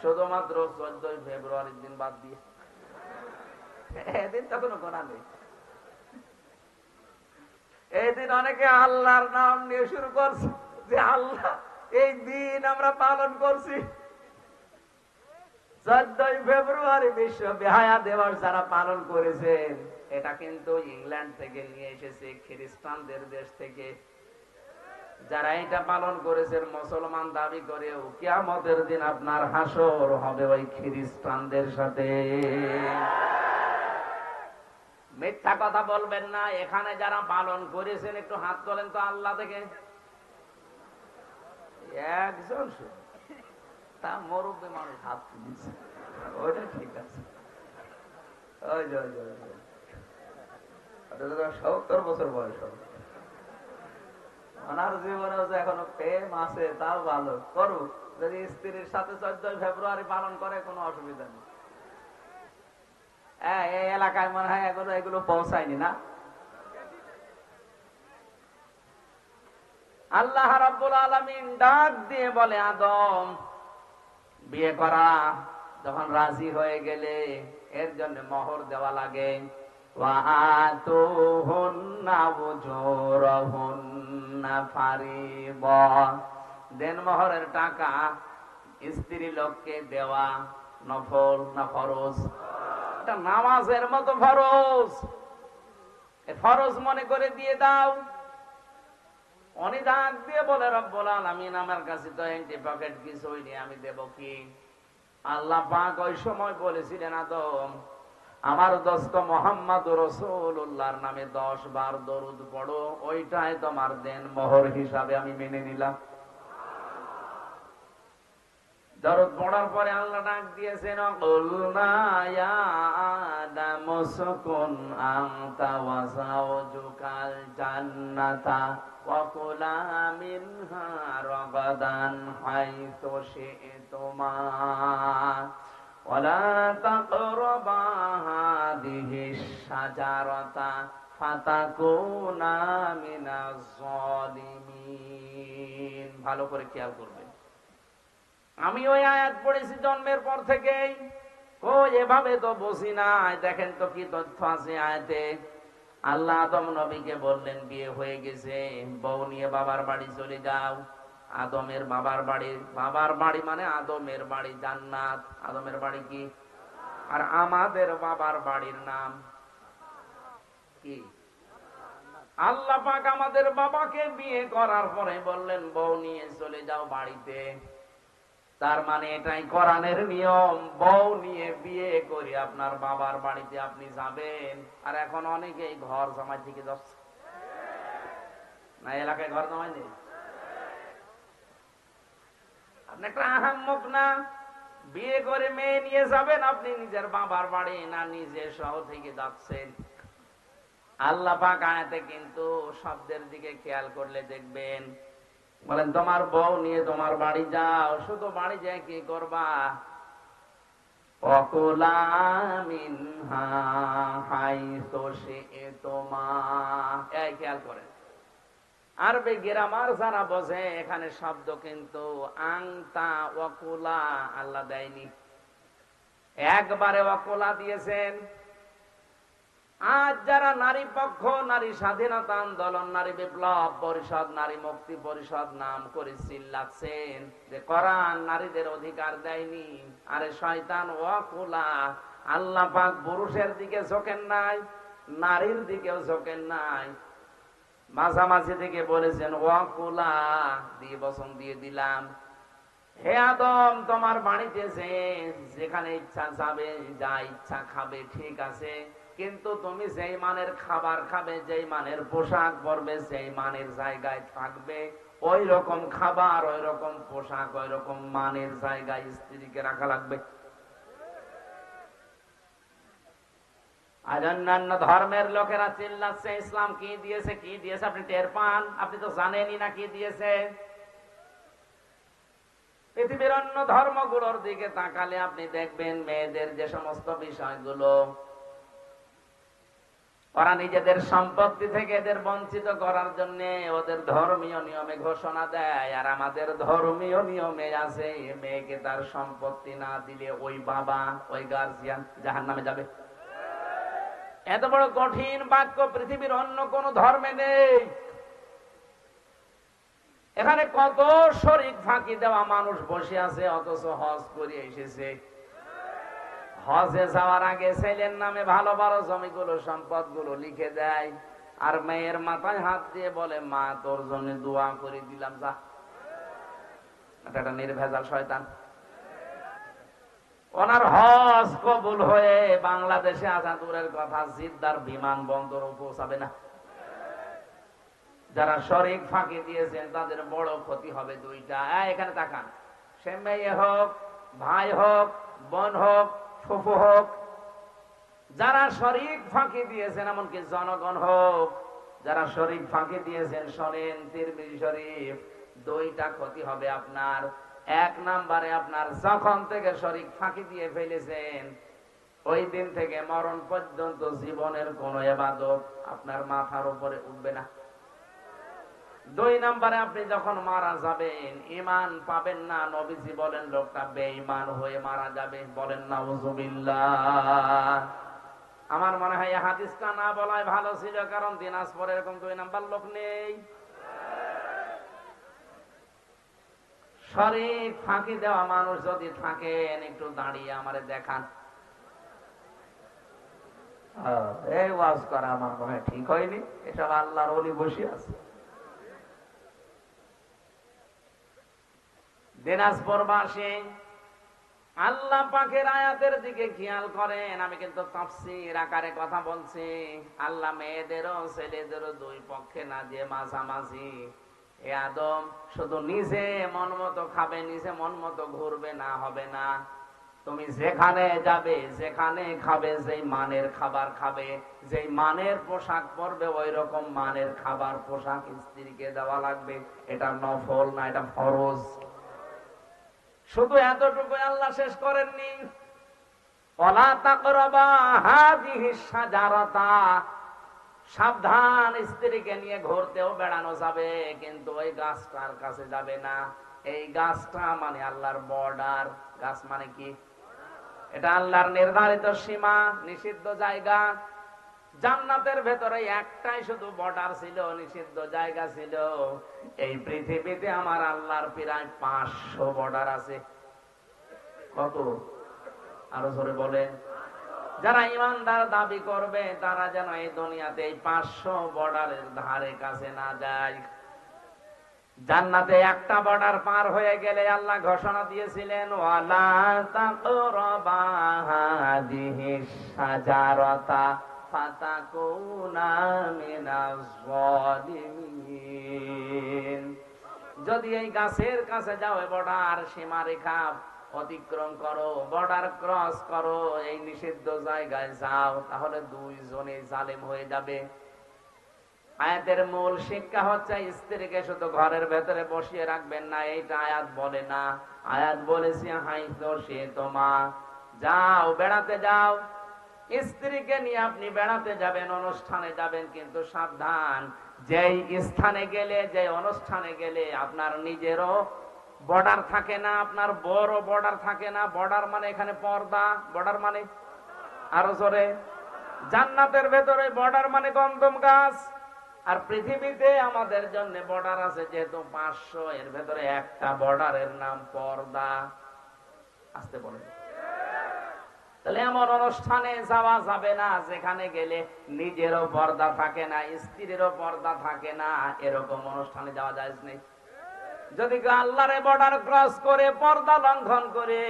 শুধুমাত্র 14 ফেব্রুয়ারির দিন বাদ দিয়ে। এদিন তো কোনো গোনা নেই। এই দিন অনেকে আল্লাহর নাম নিয়ে শুরু করছে যে আল্লাহ এই দিন আমরা পালন করছি। 14 ফেব্রুয়ারি বিশ্ব বেহায়া দিবস যারা পালন করেছেন, এটা কিন্তু ইংল্যান্ড থেকে নিয়ে এসেছে, খ্রিস্টানদের দেশ থেকে। যারা এটা পালন করেছেন মুসলমান দাবি করেও, কিয়ামতের দিন আপনার হাসর হবে ওই খ্রিস্টানদের সাথে। মিথ্যা কথা বলবেন না। এখানে যারা পালন করেছেন একটু হাত তোলেন তো আল্লাহ থেকে। একজন তা মুরব্বী মানুষ হাত তুলছে, ওইটা ঠিক আছে। 70 বছর বয়স হবে, ওনার জীবনে এখনো প্রেম আছে, তাও ভালো করুক। যদি স্ত্রীর সাথে 14 ফেব্রুয়ারি পালন করে কোনো অসুবিধা নেই। এই এলাকায় মনে হয় এগুলো পৌঁছায়নি না। আল্লাহ রাব্বুল আলামিন ডাক দিয়ে বলে আদম বিয়ে করা যখন রাজি হয়ে গেলে এর জন্য মোহর দেওয়া লাগে। ওয়া আতুহুন্না উজুরহুন্না ফারিবা, দেন মোহরের টাকা স্ত্রী লোককে দেওয়া নফল না ফরজ? এটা নামাজের মতো ফরজ, ফরজ মনে করে দিয়ে দাও। উনি ডাক দিয়ে বলে রব্বুল আলামিন আমার কাছে তো এন্টি পকেট কিছুই নেই, আমি দেব কি? আল্লাহ পাক ওই সময় বলেছিলেন আদম আমার দোস্ত মুহাম্মদুর রাসূলুল্লাহর নামে 10 বার দরুদ পড়ো, ওইটাই তোমার দেন মোহর হিসাবে আমি মেনে নিলাম। দরুদ পড়ার পরে আল্লাহ ডাক দিয়েছেন কুলনা ইয়া আদাম উসকুন আনতা ওয়া যাওজুকাল জান্নাতা ওয়া কুলা মিনহা রাগাদান হাইতু শি'তুমা ওয়া লা তাকরাবা হাদিহিশ শাজারাতা ফাতাকুনা মিনাজ জালিমিন। ভালো করে খেয়াল করবেন। আমি ওই আয়াত পড়েছি জন্মের পর থেকেই, ও এভাবে তো বসি না। দেখেন তো কি তথ্য আছে আয়াতে। আল্লাহ আদম নবীকে বললেন বিয়ে হয়ে গেছে, বউ নিয়ে বাবার বাড়ি চলে যাও। আদমের বাবার বাড়ি মানে আদমের বাড়ি জান্নাত। আদমের বাড়ি কি? আর আমাদের বাবার বাড়ির নাম কি? আল্লাহ পাক আমাদের বাবাকে বিয়ে করার পরে বললেন বউ নিয়ে চলে যাও বাড়িতে। তার মানে এটাই কোরআনের নিয়ম, বউ নিয়ে বিয়ে করে আপনার বাবার বাড়িতে আপনি যাবেন। আর এখন অনেকেই ঘর জমাই থেকে যাচ্ছে না, এলাকায় ঘর জমাই নেই। আপনি একটা আহাম্মক না, বিয়ে করে মেয়ে নিয়ে যাবেন আপনি নিজের বাবার বাড়ি, না নিজে শহর থেকে যাচ্ছেন। আল্লাহ পাক আয়াতে কিন্তু শব্দের দিকে খেয়াল করলে দেখবেন, বলেন তোমার বউ নিয়ে তোমার বাড়ি যাও, শুধু বাড়ি যায় কি করবা? অকুলা মিনহা হাইসু শি'তুমা। এই খেয়াল করেন, আরবি গ্রামার যারা বোঝে, এখানে শব্দ কিন্তু আংতা ওয়াকুলা আল্লাহ দেয়নি, একবারে ওয়াকুলা দিয়েছেন। আজ যারা নারী পক্ষ, নারী স্বাধীনতা আন্দোলন, নারী বিপ্লব পরিষদ, নারী মুক্তি পরিষদ নাম করে চিল্লাচ্ছেন যে কোরআন নারীদের অধিকার দেয়নি, আরে শয়তান ওয়াকুলা। আল্লাহ পাক পুরুষের দিকে ঝোঁকেন নাই, নারীর দিকেও ঝোঁকেন নাই, মাঝামাঝি থেকে বলেছেন ওয়াকুলা, দিয়ে বসন দিয়ে দিলাম। হে আদম, তোমার বাড়িতে যেখানে ইচ্ছা যাবে, যা ইচ্ছা খাবে, ঠিক আছে, কিন্তু তুমি যেই মানের খাবার খাবে, যেই মানের পোশাক পরবে, সেই মানের জায়গায় থাকবে, ওই রকম খাবার, ওই রকম পোশাক, ওই রকম মানের জায়গায় স্ত্রীকে রাখা লাগবে। আজ অন্যান্য ধর্মের লোকেরা চিল্লাচ্ছে ইসলাম কি দিয়েছে, কি দিয়েছে আপনি টের পান? আপনি তো জানেনই না কি দিয়েছে। পৃথিবীর অন্য ধর্মগুলোর দিকে তাকালে আপনি দেখবেন মেয়েদের যে সমস্ত বিষয়গুলো ওরা নিজেদের সম্পত্তি থেকে এদের বঞ্চিত করার জন্য ওদের ধর্মীয় নিয়মে ঘোষণা দেয়, আর আমাদের ধর্মীয় নিয়মে আছে মেয়েকে তার সম্পত্তি না দিলে ওই বাবা, ওই গার্জিয়ান জাহান্নামে যাবে। এত বড় কঠিন বাক্য পৃথিবীর অন্য কোন ধর্মে নেই। এখানে কত শরীক ফাঁকি দেওয়া মানুষ বসে আছে, অথচ হজ করে এসেছে। হজে যাওয়ার আগে ছেলের নামে ভালো ভালো জমিগুলো, সম্পদগুলো লিখে দেয়, আর মেয়ের মাথায় হাত দিয়ে বলে মা তোর জন্য দোয়া করে দিলাম, যা। এটা নির্ভেজাল শয়তান। ওনার হজ কবুল হয়ে বাংলাদেশে আসা দূরের কথা, জিদ্দার বিমানবন্দরও পৌঁছাবে না। যারা শরীক ফাঁকি দিয়েছেন তাদের বড় ক্ষতি হবে দুইটা। এখানে তাকান, সে মেয়ে হোক, ভাই হোক, বোন হোক, ফুফু হোক, যারা শরীক ফাঁকি দিয়েছেন, এমনকি জনগণ হোক, যারা শরীক ফাঁকি দিয়েছেন, শোনেন তিরমিজি শরীফ, দুইটা ক্ষতি হবে আপনার। এক নম্বরে আপনার যখন থেকে শরীক ফাঁকি দিয়ে ফেলেছেন, ওই দিন থেকে মরণ পর্যন্ত জীবনের কোন ইবাদত আপনার মাথার উপরে উঠবে না। দুই নম্বরে আপনি যখন মারা যাবেন ঈমান পাবেন না। নবীজি বলেন লোকটা বেঈমান হয়ে মারা যাবে। বলেন নাউযুবিল্লাহ। আমার মনে হয় এই হাদিসটা না বলাই ভালো ছিল, কারণ দিনাজপুরে এরকম দুই নাম্বার লোক নেই। শরীক ফাঁকি দেওয়া মানুষ যদি থাকেন, একটু দাঁড়িয়ে আমারে দেখান। এই ওয়াজ করা আমার মনে হয় ঠিক হয়নি, এসব আল্লাহর ওলি বসে আছে। দিনাজপুরবাসী আল্লাহ পাকের আয়াতের দিকে খেয়াল করেন। আমি কিন্তু তাফসীর আকারে কথা বলছি। আল্লাহ মেয়েদেরও ছেলেদেরও দুই পক্ষে না দিয়ে মাঝামাঝি। হে আদম, শুধু নিজে মন মতো খাবে, নিজে মন মতো ঘুরবে না, হবে না। তুমি যেখানে যাবে, যেখানে খাবে, যেই মানের খাবার খাবে, যেই মানের পোশাক পরবে, ওই রকম মানের খাবার পোশাক স্ত্রীকে দেওয়া লাগবে। এটা নফল না, এটা ফরজ। শুধু এতটুকু আল্লাহ শেষ করেননি, ওয়ালা তাকরাবা হাযিহিস শাজারাতা, সাবধান, স্ত্রীকে নিয়ে ঘুরতেও বেড়ানো যাবে, কিন্তু ওই গাছটার কাছে যাবে না। এই গাছটা মানে আল্লাহর বর্ডার। গাছ মানে কি? এটা আল্লাহর নির্ধারিত সীমা, নিষিদ্ধ জায়গা। জান্নাতের ভেতরে একটাই শুধু বর্ডার ছিল, নিষিদ্ধ জায়গা ছিল। এই পৃথিবীতে আমার আল্লাহর প্রায় 500 বর্ডার আছে। কত? আরো জোরে বলেন। যারা ইমানদার দাবি করবে তারা যেন এই দুনিয়াতে এই 500 বর্ডারের ধারে কাছে না যায়। জান্নাতে একটা বর্ডার পার হয়ে গেলে আল্লাহ ঘোষণা দিয়েছিলেন, ওয়ালা তাকরাবা হাদিহিস শাজারাতা ফাতাকুনা মিনাজ জালিমিন। যদি এই গাছের কাছে যাও, বর্ডার সীমারেখা অতিক্রম করো, বর্ডার ক্রস করো, এই নিষিদ্ধ জায়গায় যাও, তাহলে দুইজনে জালেম হয়ে যাবে। আয়াতের মূল শিক্ষা হচ্ছে স্ত্রীকে শুধু ঘরের ভেতরে বসিয়ে রাখবেন না, এইটা আয়াত বলে না। আয়াত বলেছে হাইতো সে তোমা, যাও বেড়াতে যাও। স্ত্রীকে নিয়ে আপনি বেড়াতে যাবেন, অনুষ্ঠানে যাবেন, কিন্তু সাবধান, যেই স্থানে গেলে, যে অনুষ্ঠানে গেলে আপনার নিজেরও বর্ডার থাকে না, আপনার বড় বর্ডার থাকে না। বর্ডার মানে এখানে পর্দা, বর্ডার মানে আরো জোরে, জান্নাতের ভেতরে বর্ডার মানে গন্ধম গাছ। আর পৃথিবীতে আমাদের জন্য বর্ডার আছে যেহেতু 500, এর ভেতরে একটা বর্ডারের নাম পর্দা। আসতে বলেন। তাহলে এমন অনুষ্ঠানে যাওয়া যাবে না যেখানে গেলে নিজেরও পর্দা থাকে না, স্ত্রীরও পর্দা থাকে না, এরকম অনুষ্ঠানে যাওয়া যায় নেই। যদি আল্লাহর বর্ডার ক্রস করে, পর্দা লঙ্ঘন করে,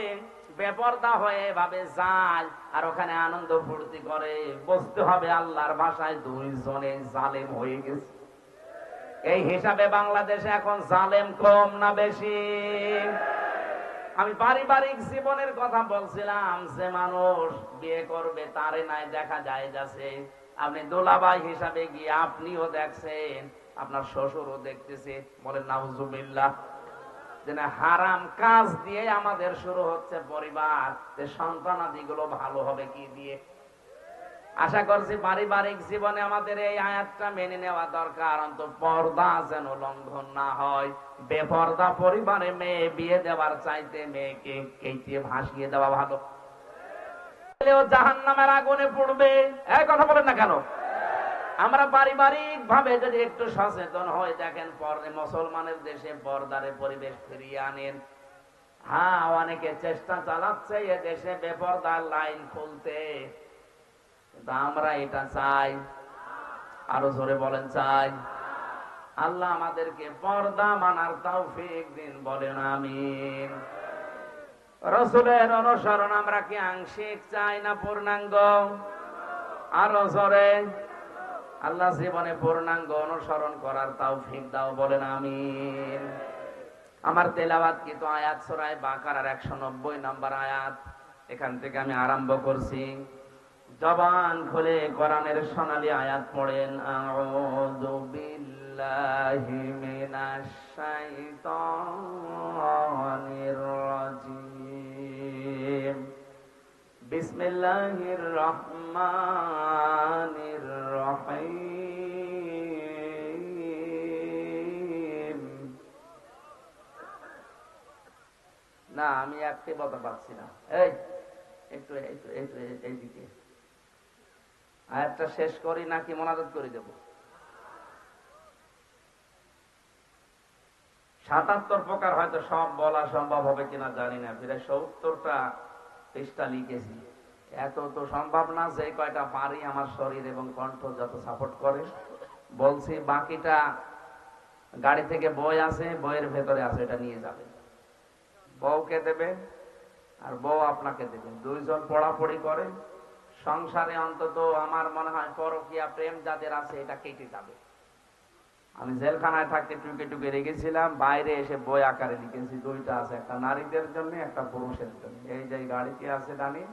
বেপর্দা হয়ে ভাবে যায় আর ওখানে আনন্দ ফুর্তি করে, বুঝতে হবে আল্লাহর ভাষায় দুইজনে জালেম হয়ে গেছে। এই হিসাবে বাংলাদেশে এখন জালেম কম না বেশি? আমি পারিবারিক জীবনের কথা বলছিলাম, যে মানুষ বিয়ে করবে তারে নাই দেখা যায় যাচ্ছে, আপনি দোলাবাই হিসাবে গিয়ে আপনিও দেখছেন, আপনার শ্বশুরও দেখতেছে, বলেন নাউজুবিল্লাহ। হারাম কাজ দিয়ে আমাদের শুরু হচ্ছে পরিবার, সন্তানাদি গুলো ভালো হবে কি দিয়ে? আশা করছি পারিবারিক জীবনে আমাদের এই আয়াতটা মেনে নেওয়া দরকার, অন্তত পর্দা যেন লঙ্ঘন না হয়। বেপর্দা পরিবারে মেয়ে বিয়ে দেওয়ার চাইতে মেয়েকে কেটে ভাসিয়ে দেওয়া ভালো। জাহান্নামের আগুনে পড়বে, এই কথা বলেন না কেন? আমরা পারিবারিক ভাবে যদি একটু সচেতন হয়ে দেখেন, মুসলমানের দেশে পর্দারে পরিবেশ ফিরিয়ে আনেন। হ্যাঁ, অনেকে চেষ্টা চালাচ্ছে এ দেশে বেপর্দার লাইন খুলতে, কিন্তু আমরা এটা চাই? আরো জোরে বলেন চাই? আল্লাহ আমাদেরকে পর্দা মানার তৌফিক দিন, বলেন আমিন। রাসূলের অনুসরণ আমরা কি আংশিক চাই না পূর্ণাঙ্গ? আরো জোরে। আল্লাহ জীবনে পূর্ণাঙ্গ অনুসরণ করার তৌফিক দাও, বলেন আমিন। আমার তেলাওয়াত কিন্তু আয়াত সূরা বাকারার 190 নম্বর আয়াত, এখান থেকে আমি আরম্ভ করছি। জবান খুলে কোরআনের সোনালী আয়াত পড়েন। আউযু বিল্লাহি মিনাশ শাইতানির রাজিম। বিসমিল্লাহির রহমানির রহিম। না, আমি একটি বলতে পারছি না, এই একটু এইদিকে আয়াতটা শেষ করি নাকি মোনাজাত করে দেব? 77 প্রকার, হয়তো সব বলা সম্ভব হবে কিনা জানি না, প্রায় 70টা পৃষ্ঠা লিখেছি। এত তো সম্ভব না, যে কয়টা পারি আমার শরীর এবং কণ্ঠ যত সাপোর্ট করে বলছি। বাকিটা গাড়ি থেকে বই আছে, বইয়ের ভেতরে আছে, এটা নিয়ে যাবেন। বউকে দেবেন আর বউ আপনাকে দেবেন, দুইজন পড়াপড়ি করে। সংসারে অন্তত আমার মনে হয় পরকীয়া প্রেম যাদের আছে এটা কেটে যাবে। আমি জেলখানায় থাকতে টুকে টুকে রেখেছিলাম, বাইরে এসে বই আকারে লিখেছি, দুইটা আছে, একটা নারীদের জন্য, একটা পুরুষের জন্য। এই যে গাড়িতে আছে ডানি,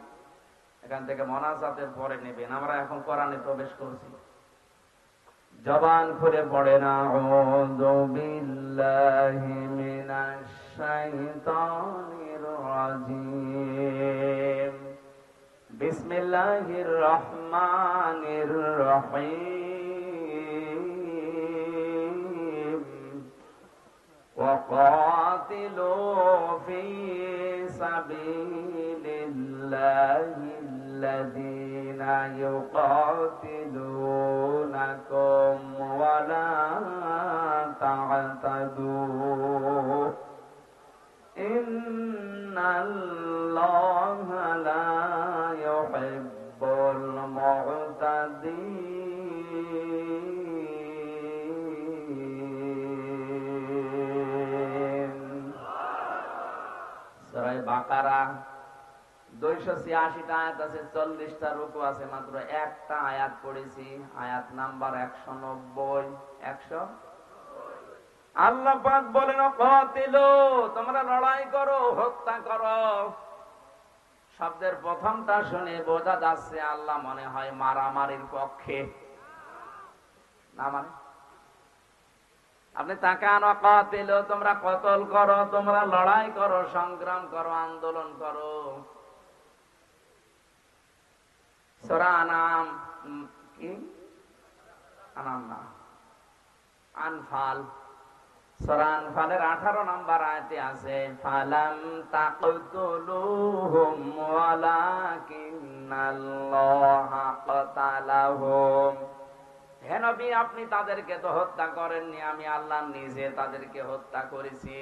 এখান থেকে মোনাজাতের পরে নেবেন। আমরা এখন কোরআনে প্রবেশ করছি। জবান খুলে পড়ে না, আউযু বিল্লাহি মিনাশ শাইতানির রাজিম। বিসমিল্লাহির রহমানির রহিম। ওয়াকাতিলু ফি সাবিলিল্লাহিল্লাযীনা ইউকাতিলুনাকুম ওয়া লা তা'তাদু ইন্নাল্লাহা লা ইউহিব্বুল মু'তাদিন। 286টা আয়াত আছে, 40টা রুকু আছে, মাত্র একটা আয়াত পড়েছি, আয়াত নাম্বার 190। 100 আল্লাহ পাক বলেন কাতিলু, তোমরা লড়াই করো, হত্যা করো। শব্দের প্রথমটা শুনে বোঝা যাচ্ছে আল্লাহ মনে হয় মারামারির পক্ষে না। মানে আপনি তাকান, কাতিলু, তোমরা কতল করো, তোমরা লড়াই করো, সংগ্রাম করো, আন্দোলন করো। সূরা আনাম কি আনাম না আনফাল, সূরা আনফালের 18 নম্বর আয়াতে আছে ফালাম তাকতুলুহুম ওয়ালাকিন্নাল্লাহা কাতালাহুম। হে নবী, আপনি তাদেরকে তো হত্যা করেননি, আমি আল্লাহ নিজে তাদেরকে হত্যা করেছি।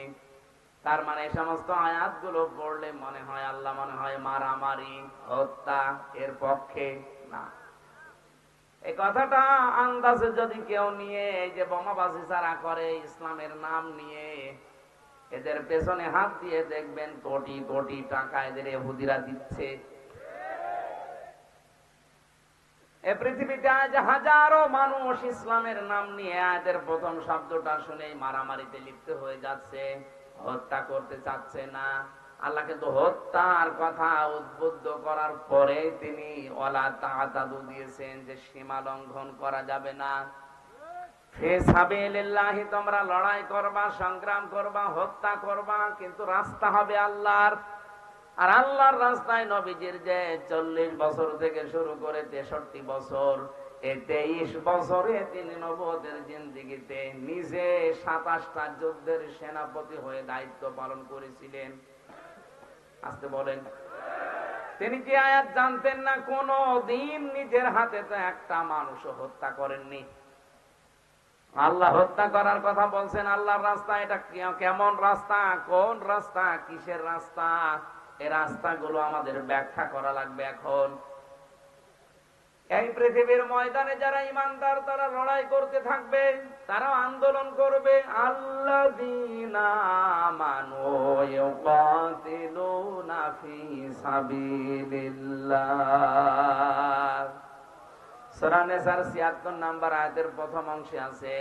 তার মানে এই সমস্ত আয়াতগুলো পড়লে মনে হয় আল্লাহ মনে হয় মারামারি, হত্যা এর পক্ষে না। এই কথাটা আন্দাজে যদি কেউ নিয়ে এই যে বোমাবাজি যারা করে ইসলামের নাম নিয়ে, এদের পেছনে হাত দিয়ে দেখবেন কোটি কোটি টাকা এদের ইহুদিরা দিচ্ছে। এই পৃথিবীতে আজ হাজারো মানুষ ইসলামের নাম নিয়ে আয়াতের প্রথম শব্দটা শুনে মারামারিতে লিপ্ত হয়ে যাচ্ছে, হত্যা করতে চাচ্ছে না। আল্লাহ কিন্তু হত্যার কথা উদ্বুদ্ধ করার পরে তিনি ওয়ালা তাআতাদু দিয়েছেন যে সীমা লঙ্ঘন করা যাবে না। ফি সাবিলিল্লাহি, তোমরা লড়াই করবা, সংগ্রাম করবা, হত্যা করবা, কিন্তু রাস্তা হবে আল্লাহর। আর আল্লাহর রাস্তায় নবীজির যে 40 বছর থেকে শুরু করে 63 বছর, এই 23 বছরে তিনি নবুয়তের জিন্দেগিতে নিজে 27টা যুদ্ধের সেনাপতি হয়ে দায়িত্ব পালন করেছিলেন। আসতে বলেন, তিনি কি আয়াত জানতেন না? কোন দিন নিজের হাতে তো একটা মানুষও হত্যা করেননি। আল্লাহ হত্যা করার কথা বলছেন আল্লাহর রাস্তা। এটা কেমন রাস্তা, কোন রাস্তা, কিসের রাস্তা? এই রাস্তাগুলো আমাদের ব্যাখ্যা করা লাগবে এখন। এই পৃথিবীর ময়দানে যারা ইমানদার তারা লড়াই করতে থাকবে, তারা আন্দোলন করবে। আল্লাযীনা আমানু ইউকাতিলুনা ফি সাবিলিল্লাহ। সূরা নিসার 76 নম্বর আয়াতের প্রথম অংশে আছে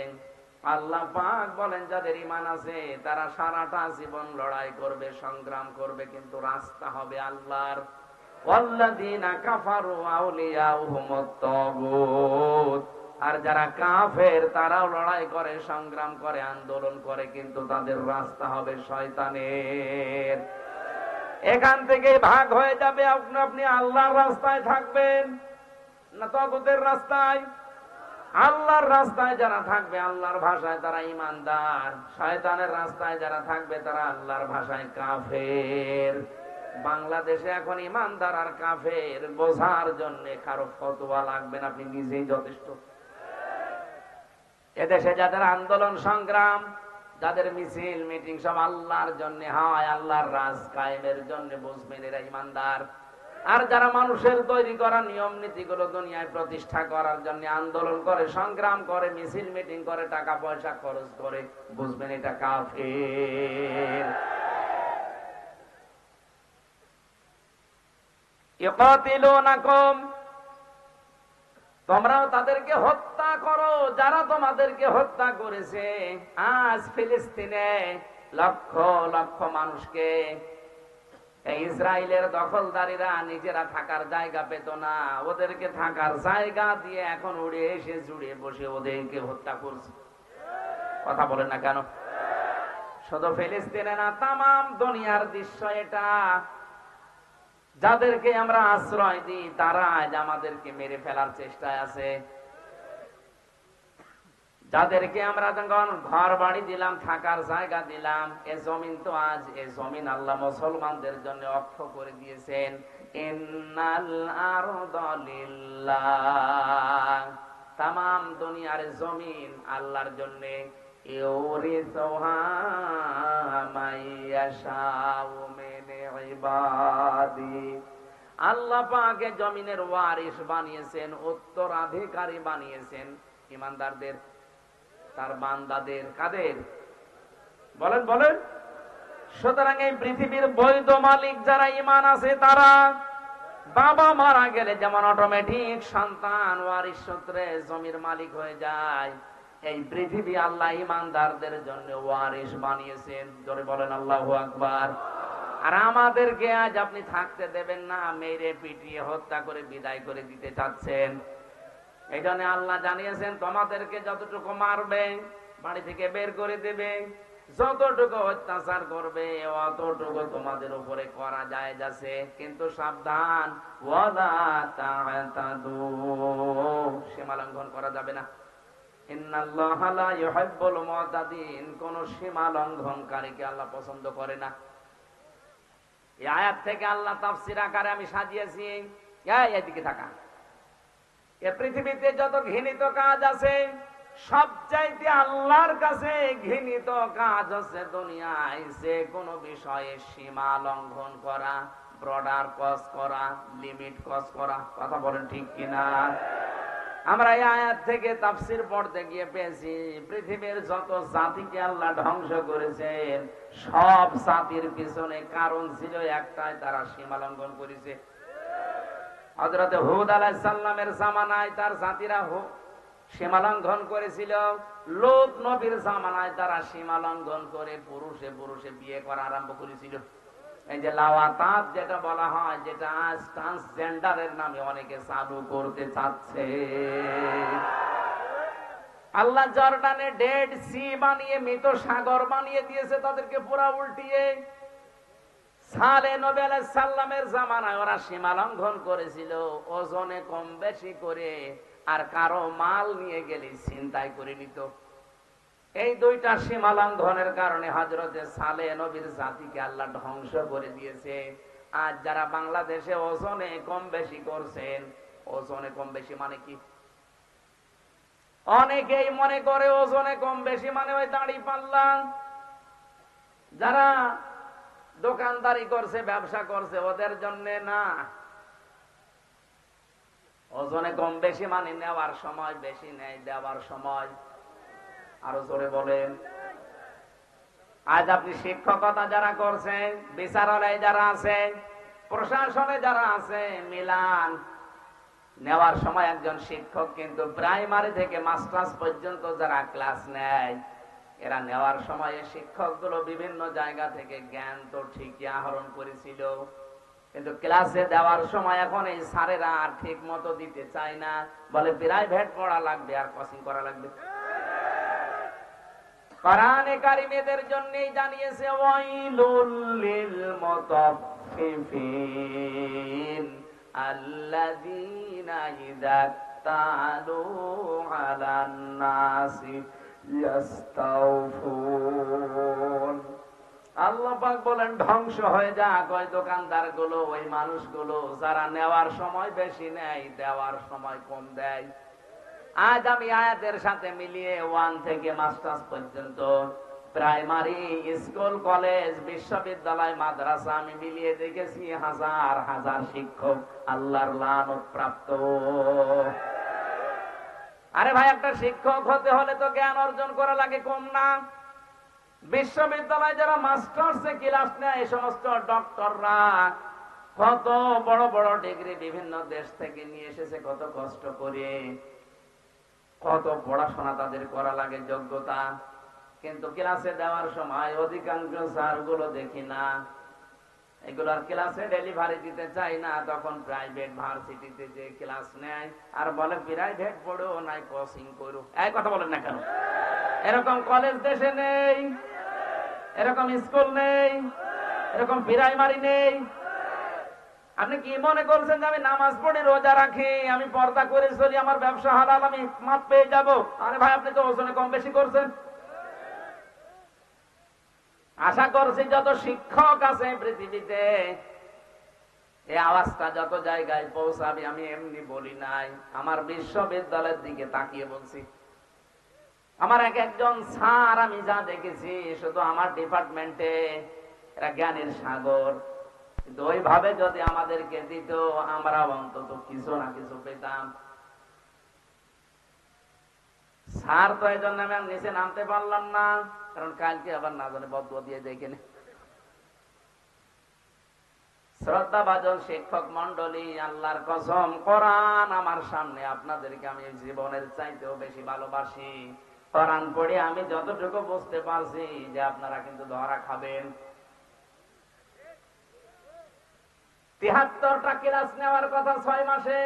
আল্লাহ পাক বলেন যাদের ঈমান আছে তারা সারাটা জীবন লড়াই করবে, সংগ্রাম করবে, কিন্তু রাস্তা হবে আল্লাহর। ওয়াল্লাযীনা কাফারু আউলিয়াউহুমুত তাগুত, আর যারা কাফের তারাও লড়াই করে, সংগ্রাম করে, আন্দোলন করে, কিন্তু তাদের রাস্তা হবে শয়তানের। এখান থেকে ভাগ হয়ে যাবে, আপনি আল্লাহর রাস্তায় থাকবেন না তাগুতের রাস্তায়? আল্লাহর রাস্তায় যারা থাকবে আল্লাহর ভাষায় তারা ঈমানদার, শয়তানের রাস্তায় যারা থাকবে তারা আল্লাহর ভাষায় কাফের। বাংলাদেশে এখন ঈমানদার আর কাফের বোঝার জন্য কারো ফতোয়া লাগবে না, আপনি নিজেই যথেষ্ট। এদেশে যাদের আন্দোলন সংগ্রাম, যাদের মিছিল মিটিং সব আল্লাহর জন্য হয়, আল্লাহর রাজ কায়েমের জন্য, বুঝবেন এরা ঈমানদার। আর যারা মানুষের তৈরি করা নিয়ম নীতিগুলো দুনিয়ায় প্রতিষ্ঠা করার জন্য আন্দোলন করে, সংগ্রাম করে, মিছিল মিটিং করে, টাকা পয়সা খরচ করে, বুঝবেন এটা কাফের। ইকাতিলুনাকুম, তোমরাও তাদেরকে হত্যা করো যারা তোমাদেরকে হত্যা করেছে। আজ ফিলিস্তিনে লক্ষ লক্ষ মানুষকে ইসরায়েলের দখলদারীরা নিজেরা থাকার জায়গা পেত না, ওদেরকে থাকার জায়গা দিয়ে এখন উড়ে এসে জুড়ে বসে ওদেরকে হত্যা করছে। কথা বলেন না কেন? শুধু ফিলিস্তিনে না, তামাম দুনিয়ার দৃশ্য এটা। যাদেরকে আমরা আশ্রয় দিই তারা আজ আমাদেরকে মেরে ফেলার চেষ্টায় আছে। যাদেরকে আমরা যখন ঘর বাড়ি দিলাম, থাকার জায়গা দিলাম, এ জমিন তো আজ এ জমিন আল্লাহ মুসলমানদের জন্য অক্ষ করে দিয়েছেন। ইন্নাল আরদা লিল্লাহ, তামাম দুনিয়ার জমিন আল্লাহর জন্য। ইউরিসুহা মাইয়াশাউ মিন ইবাদি, আল্লাহ পাক জমিনের ওয়ারিস বানিয়েছেন, উত্তরাধিকারী বানিয়েছেন ঈমানদারদের, তার বান্দাদের। কাদের বলেন বলেন? সুতরাং এই পৃথিবীর বৈধ মালিক যারা ঈমান আছে তারা বাবা মারা গেলে যেমন অটোমেটিক সন্তান ওয়ারিশ সূত্রে জমির মালিক হয়ে যায়, এই পৃথিবী আল্লাহ ঈমানদারদের জন্য ওয়ারিশ বানিয়েছেন। জোরে বলেন আল্লাহু আকবার। আর আমাদেরকে আজ আপনি থাকতে দেবেন না, মেরে পিটিয়ে হত্যা করে বিদায় করে দিতে চাচ্ছেন। এই জন্য আল্লাহ জানিয়েছেন তোমাদেরকে যতটুকু মারবে, বাড়ি থেকে বের করে দেবে, যতটুকু অত্যাচার করবে অতটুকু তোমাদের উপরে করা যায় যাচ্ছে, কিন্তু সাবধান, ওয়ালা তা'তাদু, সীমা লঙ্ঘন করা যাবে না। ইন্নাল্লাহা লা ইউহিব্বুল মু'তাদিন, কোন সীমা লঙ্ঘনকারীকে আল্লাহ পছন্দ করে না। এই আয়াত থেকে আল্লাহ তাফসীর আকারে আমি সাজিয়েছি, এইদিকে থাকা, এ পৃথিবীতে যত ঘৃণিত কাজ আছে সবচাইতে আল্লাহর কাছে ঘৃণিত কাজ হচ্ছে দুনিয়ায় যে কোনো বিষয়ে সীমা লঙ্ঘন করা, বর্ডার ক্রস করা, লিমিট ক্রস করা। কথা বলেন ঠিক কিনা? আমরা এই আয়াত থেকে তাফসীর পড়তে গিয়ে পেয়েছি পৃথিবীর যত জাতিকে আল্লাহ ধ্বংস করেছেন সব জাতির পিছনে কারণ ছিল একটাই, তারা সীমা লঙ্ঘন করেছে। হযরত হুদ আলাইহিস সালামের জামানায় তার জাতিরা সীমা লঙ্ঘন করেছিল। লূত নবীর জামানায় তারা সীমা লঙ্ঘন করে পুরুষে পুরুষে বিয়ে করা আরম্ভ করেছিল। এই যে লাওয়াতাত যেটা বলা হয়, যেটা আজ ট্রান্সজেন্ডারের নামে অনেকে চালু করতে চাচ্ছে। আল্লাহ জর্ডানে ডেড সি বানিয়ে, মৃত সাগর বানিয়ে দিয়েছে তাদেরকে পুরা উল্টিয়ে। সালেহ নবী আলাইহিস সালামের জামানায় ওরা সীমা লঙ্ঘন করেছিল, ওজনে কম বেশি করে, আর কারো মাল নিয়ে গেলে ছিনতাই করে নিত। এই দুইটা সীমা লঙ্ঘনের কারণে হযরতে সালেহ নবীর জাতিকে আল্লাহ ধ্বংস করে দিয়েছে। আজ যারা বাংলাদেশে ওজনে কম বেশি করছেন, ওজনে কম বেশি মানে কি? অনেকেই মনে করে ওজনে কম বেশি মানে ওই দাড়ি পাল্লা। যারা দোকানদারি করছে, ব্যবসা করছে, ওদের জন্য না। ওজনে কম বেশি মানে নেওয়ার সময় বেশি নেয়, দেওয়ার সময় আরো জোরে বলেন। আজ আপনি শিক্ষকতা যারা করছেন, বিচারালয়ে যারা আছে, প্রশাসনে যারা আছে, মিলান, নেওয়ার সময় একজন শিক্ষক কিন্তু প্রাইমারি থেকে মাস্টার্স পর্যন্ত যারা ক্লাস নেয়, এরা নেওয়ার সময় শিক্ষকগুলো বিভিন্ন জায়গা থেকে জ্ঞান তো ঠিকই আহরণ করেছিল, কিন্তু ক্লাসে দেওয়ার সময় এখন এই স্যারেরা আর ঠিক মতো দিতে চায় না, বলে প্রাইভেট পড়া লাগবে আর কোচিং করা লাগবে। কোরআনে কারিমের জন্যই জানিয়েছে ওয়াইলুল লিল মুতাফফিফিন আল্লাযীনা ইযা তালু আলান নাসি ইয়াস্তাউফুন। আল্লাহ পাক বলেন ধ্বংস হয়ে যাক ওই দোকানদার গুলো, ওই মানুষগুলো যারা নেওয়ার সময় বেশি নেয়, দেওয়ার সময় কম দেয়। আজ আমি আয়াতের সাথে মিলিয়ে 1 থেকে মাস্টার্স পর্যন্ত, প্রাইমারি স্কুল, কলেজ, বিশ্ববিদ্যালয়, মাদ্রাসা আমি মিলিয়ে দেখেছি হাজার হাজার শিক্ষক আল্লাহর লানত প্রাপ্ত। আরে ভাই, একটা শিক্ষক হতে হলে তো জ্ঞান অর্জন করা লাগে, কম না? বিশ্ববিদ্যালয়ে যারা মাস্টার্সে ক্লাস নেয়, এই সমস্ত ডক্টররা কত বড় বড় ডিগ্রি বিভিন্ন দেশ থেকে নিয়ে এসেছে, কত কষ্ট করে, কত পড়াশোনা তাদের করা লাগে, যোগ্যতা। কিন্তু ক্লাসে দেওয়ার সময় অধিকাংশ স্যারগুলো দেখি না, এগুলার ক্লাসে ডেলিভারি দিতে চাই না, তখন প্রাইভেট ভার্সিটিতে যে ক্লাস নেয় আর বলে প্রাইভেট পড়ো নাই কোচিং করো। এই কথা বলেন না কেন? এরকম কলেজ দেশে নেই, এরকম স্কুল নেই, এরকম প্রাইমারি নেই। আপনি কি মনে করছেন যে আমি নামাজ পড়ি, রোজা রাখি, আমি পর্দা করে চলি, আমার ব্যবসা হালাল, আমি মাপ পেয়ে যাব? আরে ভাই, আপনি তো ওজনে কম বেশি করছেন। আশা করছি যত শিক্ষক আছে পৃথিবীতে, এই আওয়াজটা যত জায়গায় পৌঁছাবে, আমি এমনি বলি নাই, আমার বিশ্ববিদ্যালয়ের দিকে তাকিয়ে বলছি। আমার একজন স্যার আমি যা দেখেছি, শুধু আমার ডিপার্টমেন্টে এরা জ্ঞানের সাগর, কিন্তু ওইভাবে যদি আমাদেরকে দিত, আমরা অন্তত কিছু না কিছু পেতাম। স্যার তো এই জন্য আমি নিচে নামতে পারলাম না, কারণ কালকে আবার না জানে বদুয়া দিয়ে দেখে নে। শ্রদ্ধাভাজন শিক্ষক মন্ডলী, আল্লাহর কসম, কোরআন আমার সামনে আপনাদেরকে আমি জীবনের চাইতেও বেশি ভালোবাসি। কোরআন পড়ে আমি যতটুকু বুঝতে পারছি যে আপনারা কিন্তু ধরা খাবেন। 73টা ক্লাস নেওয়ার কথা 6 মাসে,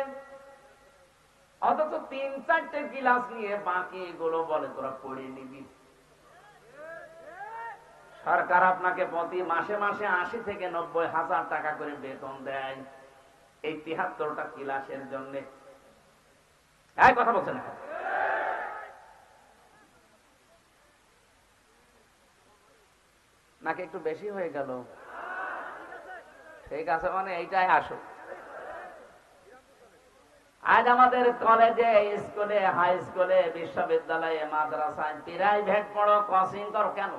অথচ 3-4টে ক্লাস নিয়ে বাকি গুলো বলে তোরা পড়ে নিবি। সরকার আপনাকে প্রতি মাসে মাসে 80 থেকে 90 হাজার টাকা করে বেতন দেয় এই 73টা ক্লাসের জন্য। এই কথা বলছেন না নাকি একটু বেশি হয়ে গেল? ঠিক আছে, মানে এইটাই আসো। আজ আমাদের কলেজে, স্কুলে, হাই স্কুলে, বিশ্ববিদ্যালয়ে, মাদ্রাসায় প্রাইভেট পড়ো, কোচিং করো। কেন?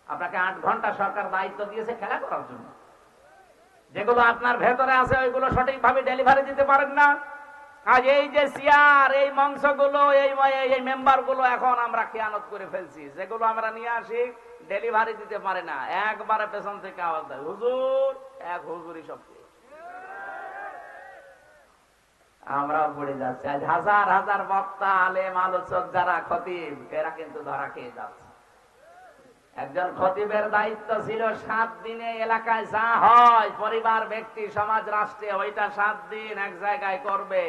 আপনাকে 8 ঘন্টা সরকার দায়িত্ব দিয়েছে খেলা করার জন্য। যেগুলো আপনার ভেতরে আছে ওইগুলো সঠিকভাবে ডেলিভারি দিতে পারেন না। আজ এই যে চেয়ার, এই মাংসগুলো, এই মেম্বার গুলো এখন আমরা খেয়ানত করে ফেলছি। যেগুলো আমরা নিয়ে আসি ডেলিভারি দিতে পারে না। একবারে পেছন থেকে আওয়াজ দেয়, হুজুর, এক হুজুরই সব। আমরা পড়ে যাচ্ছি। আজ হাজার হাজার বক্তা, আলেম, আলোচক যারা খতিব, এরা কিন্তু ধরা খেয়ে যাচ্ছে। একজন খতিবের দায়িত্ব ছিল 7 দিনে এলাকায় যা হয়, পরিবার, ব্যক্তি, সমাজ, রাষ্ট্রে, ওইটা 7 দিন এক জায়গায় করবে,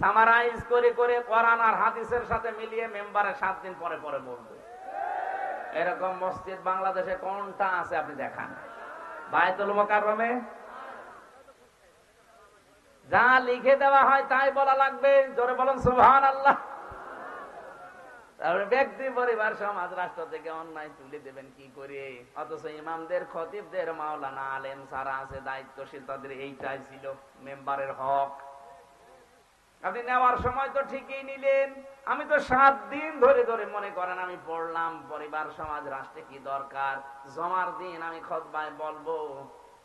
সামারাইজ করে করে কোরআন আর হাদিসের সাথে মিলিয়ে মেম্বারে 7 দিন পরে পরে বলবে। এরকম মসজিদ বাংলাদেশে কোনটা আছে আপনি দেখান? বায়তুল মুকাররমে যা লিখে দেওয়া হয় তাই বলা লাগবে। জোরে বলুন সুবহানাল্লাহ। তারপরে ব্যক্তি, পরিবার, সমাজ, রাষ্ট্র থেকে অন্যায় তুলে দেবেন কি করে? অথচ ইমামদের, খতিবদের, মাওলানা, আলেম সারা আছে দায়িত্বশীল, তাদের এইটাই ছিল মেম্বারের হক। আপনি নেওয়ার সময় তো ঠিকই নিলেন। আমি তো 7 দিন ধরে ধরে মনে করেন আমি পড়লাম পরিবার, সমাজ, রাষ্ট্রে কি দরকার। জমার দিন আমি খুতবায় বলবো,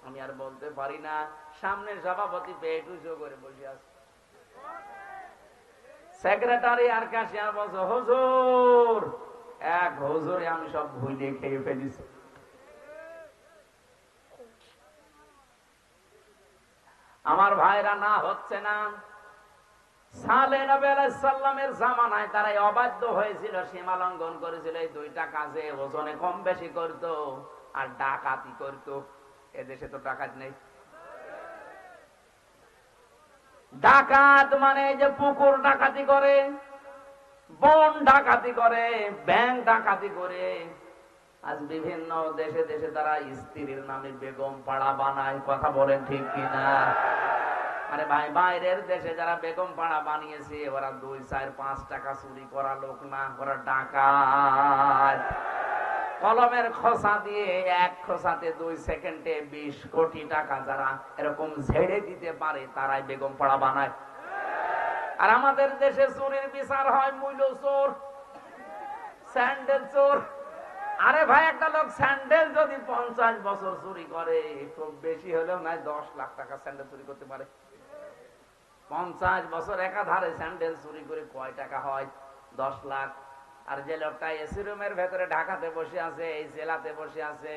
আমি আর বলতে পারি না। সামনে সভাপতি পেট উঁচু করে বসে আছে, সেক্রেটারি আর ক্যাশিয়ার বলছে, হুজুর, এক হুজুরে আমি সব ভুলে খেয়ে ফেলেছি। আমার ভাইরা, না হচ্ছে না। সালেহ নবী আলাইহিস সালামের জামানায় তারাই অবাধ্য হয়েছিল, সীমা লঙ্ঘন করেছিল। এই 2টা কাজে ওজনে কম বেশি করত আর ডাকাতি করত। এদেশে তো ডাকাত নেই। ডাকাত মানে যে পুকুর ডাকাতি করে, বন ডাকাতি করে, ব্যাংক ডাকাতি করে। আজ বিভিন্ন দেশে দেশে তারা স্ত্রীর নামে বেগম পাড়া বানায়। কথা বলেন ঠিক কিনা? আরে ভাই, বাইরের দেশে যারা বেগম পাড়া বানিয়েছে ওরা 2, 4, 5 টাকা চুরি করা লোক না, ওরা ডাকাত। কলমের খোসা দিয়ে 1 খোসাতে 2 সেকেন্ডে 20 কোটি টাকা যারা এরকম ঝেড়ে দিতে পারে তারাই বেগম পাড়া বানায়। আর আমাদের দেশে চোরের বিচার হয় মূল্য চোর, স্যান্ডেল চোর। আরে ভাই, একটা লোক স্যান্ডেল যদি 50 বছর চুরি করে, খুব বেশি হলেও নাই 10 লাখ টাকা স্যান্ডেল চুরি করতে পারে। 50 বছর একাধারে স্যান্ডেল চুরি করে কয় টাকা হয়? 10 লাখ। আর যে লোকটা এসি রুমের ভেতরে ঢাকাতে বসে আছে, এই জেলাতে বসে আছে,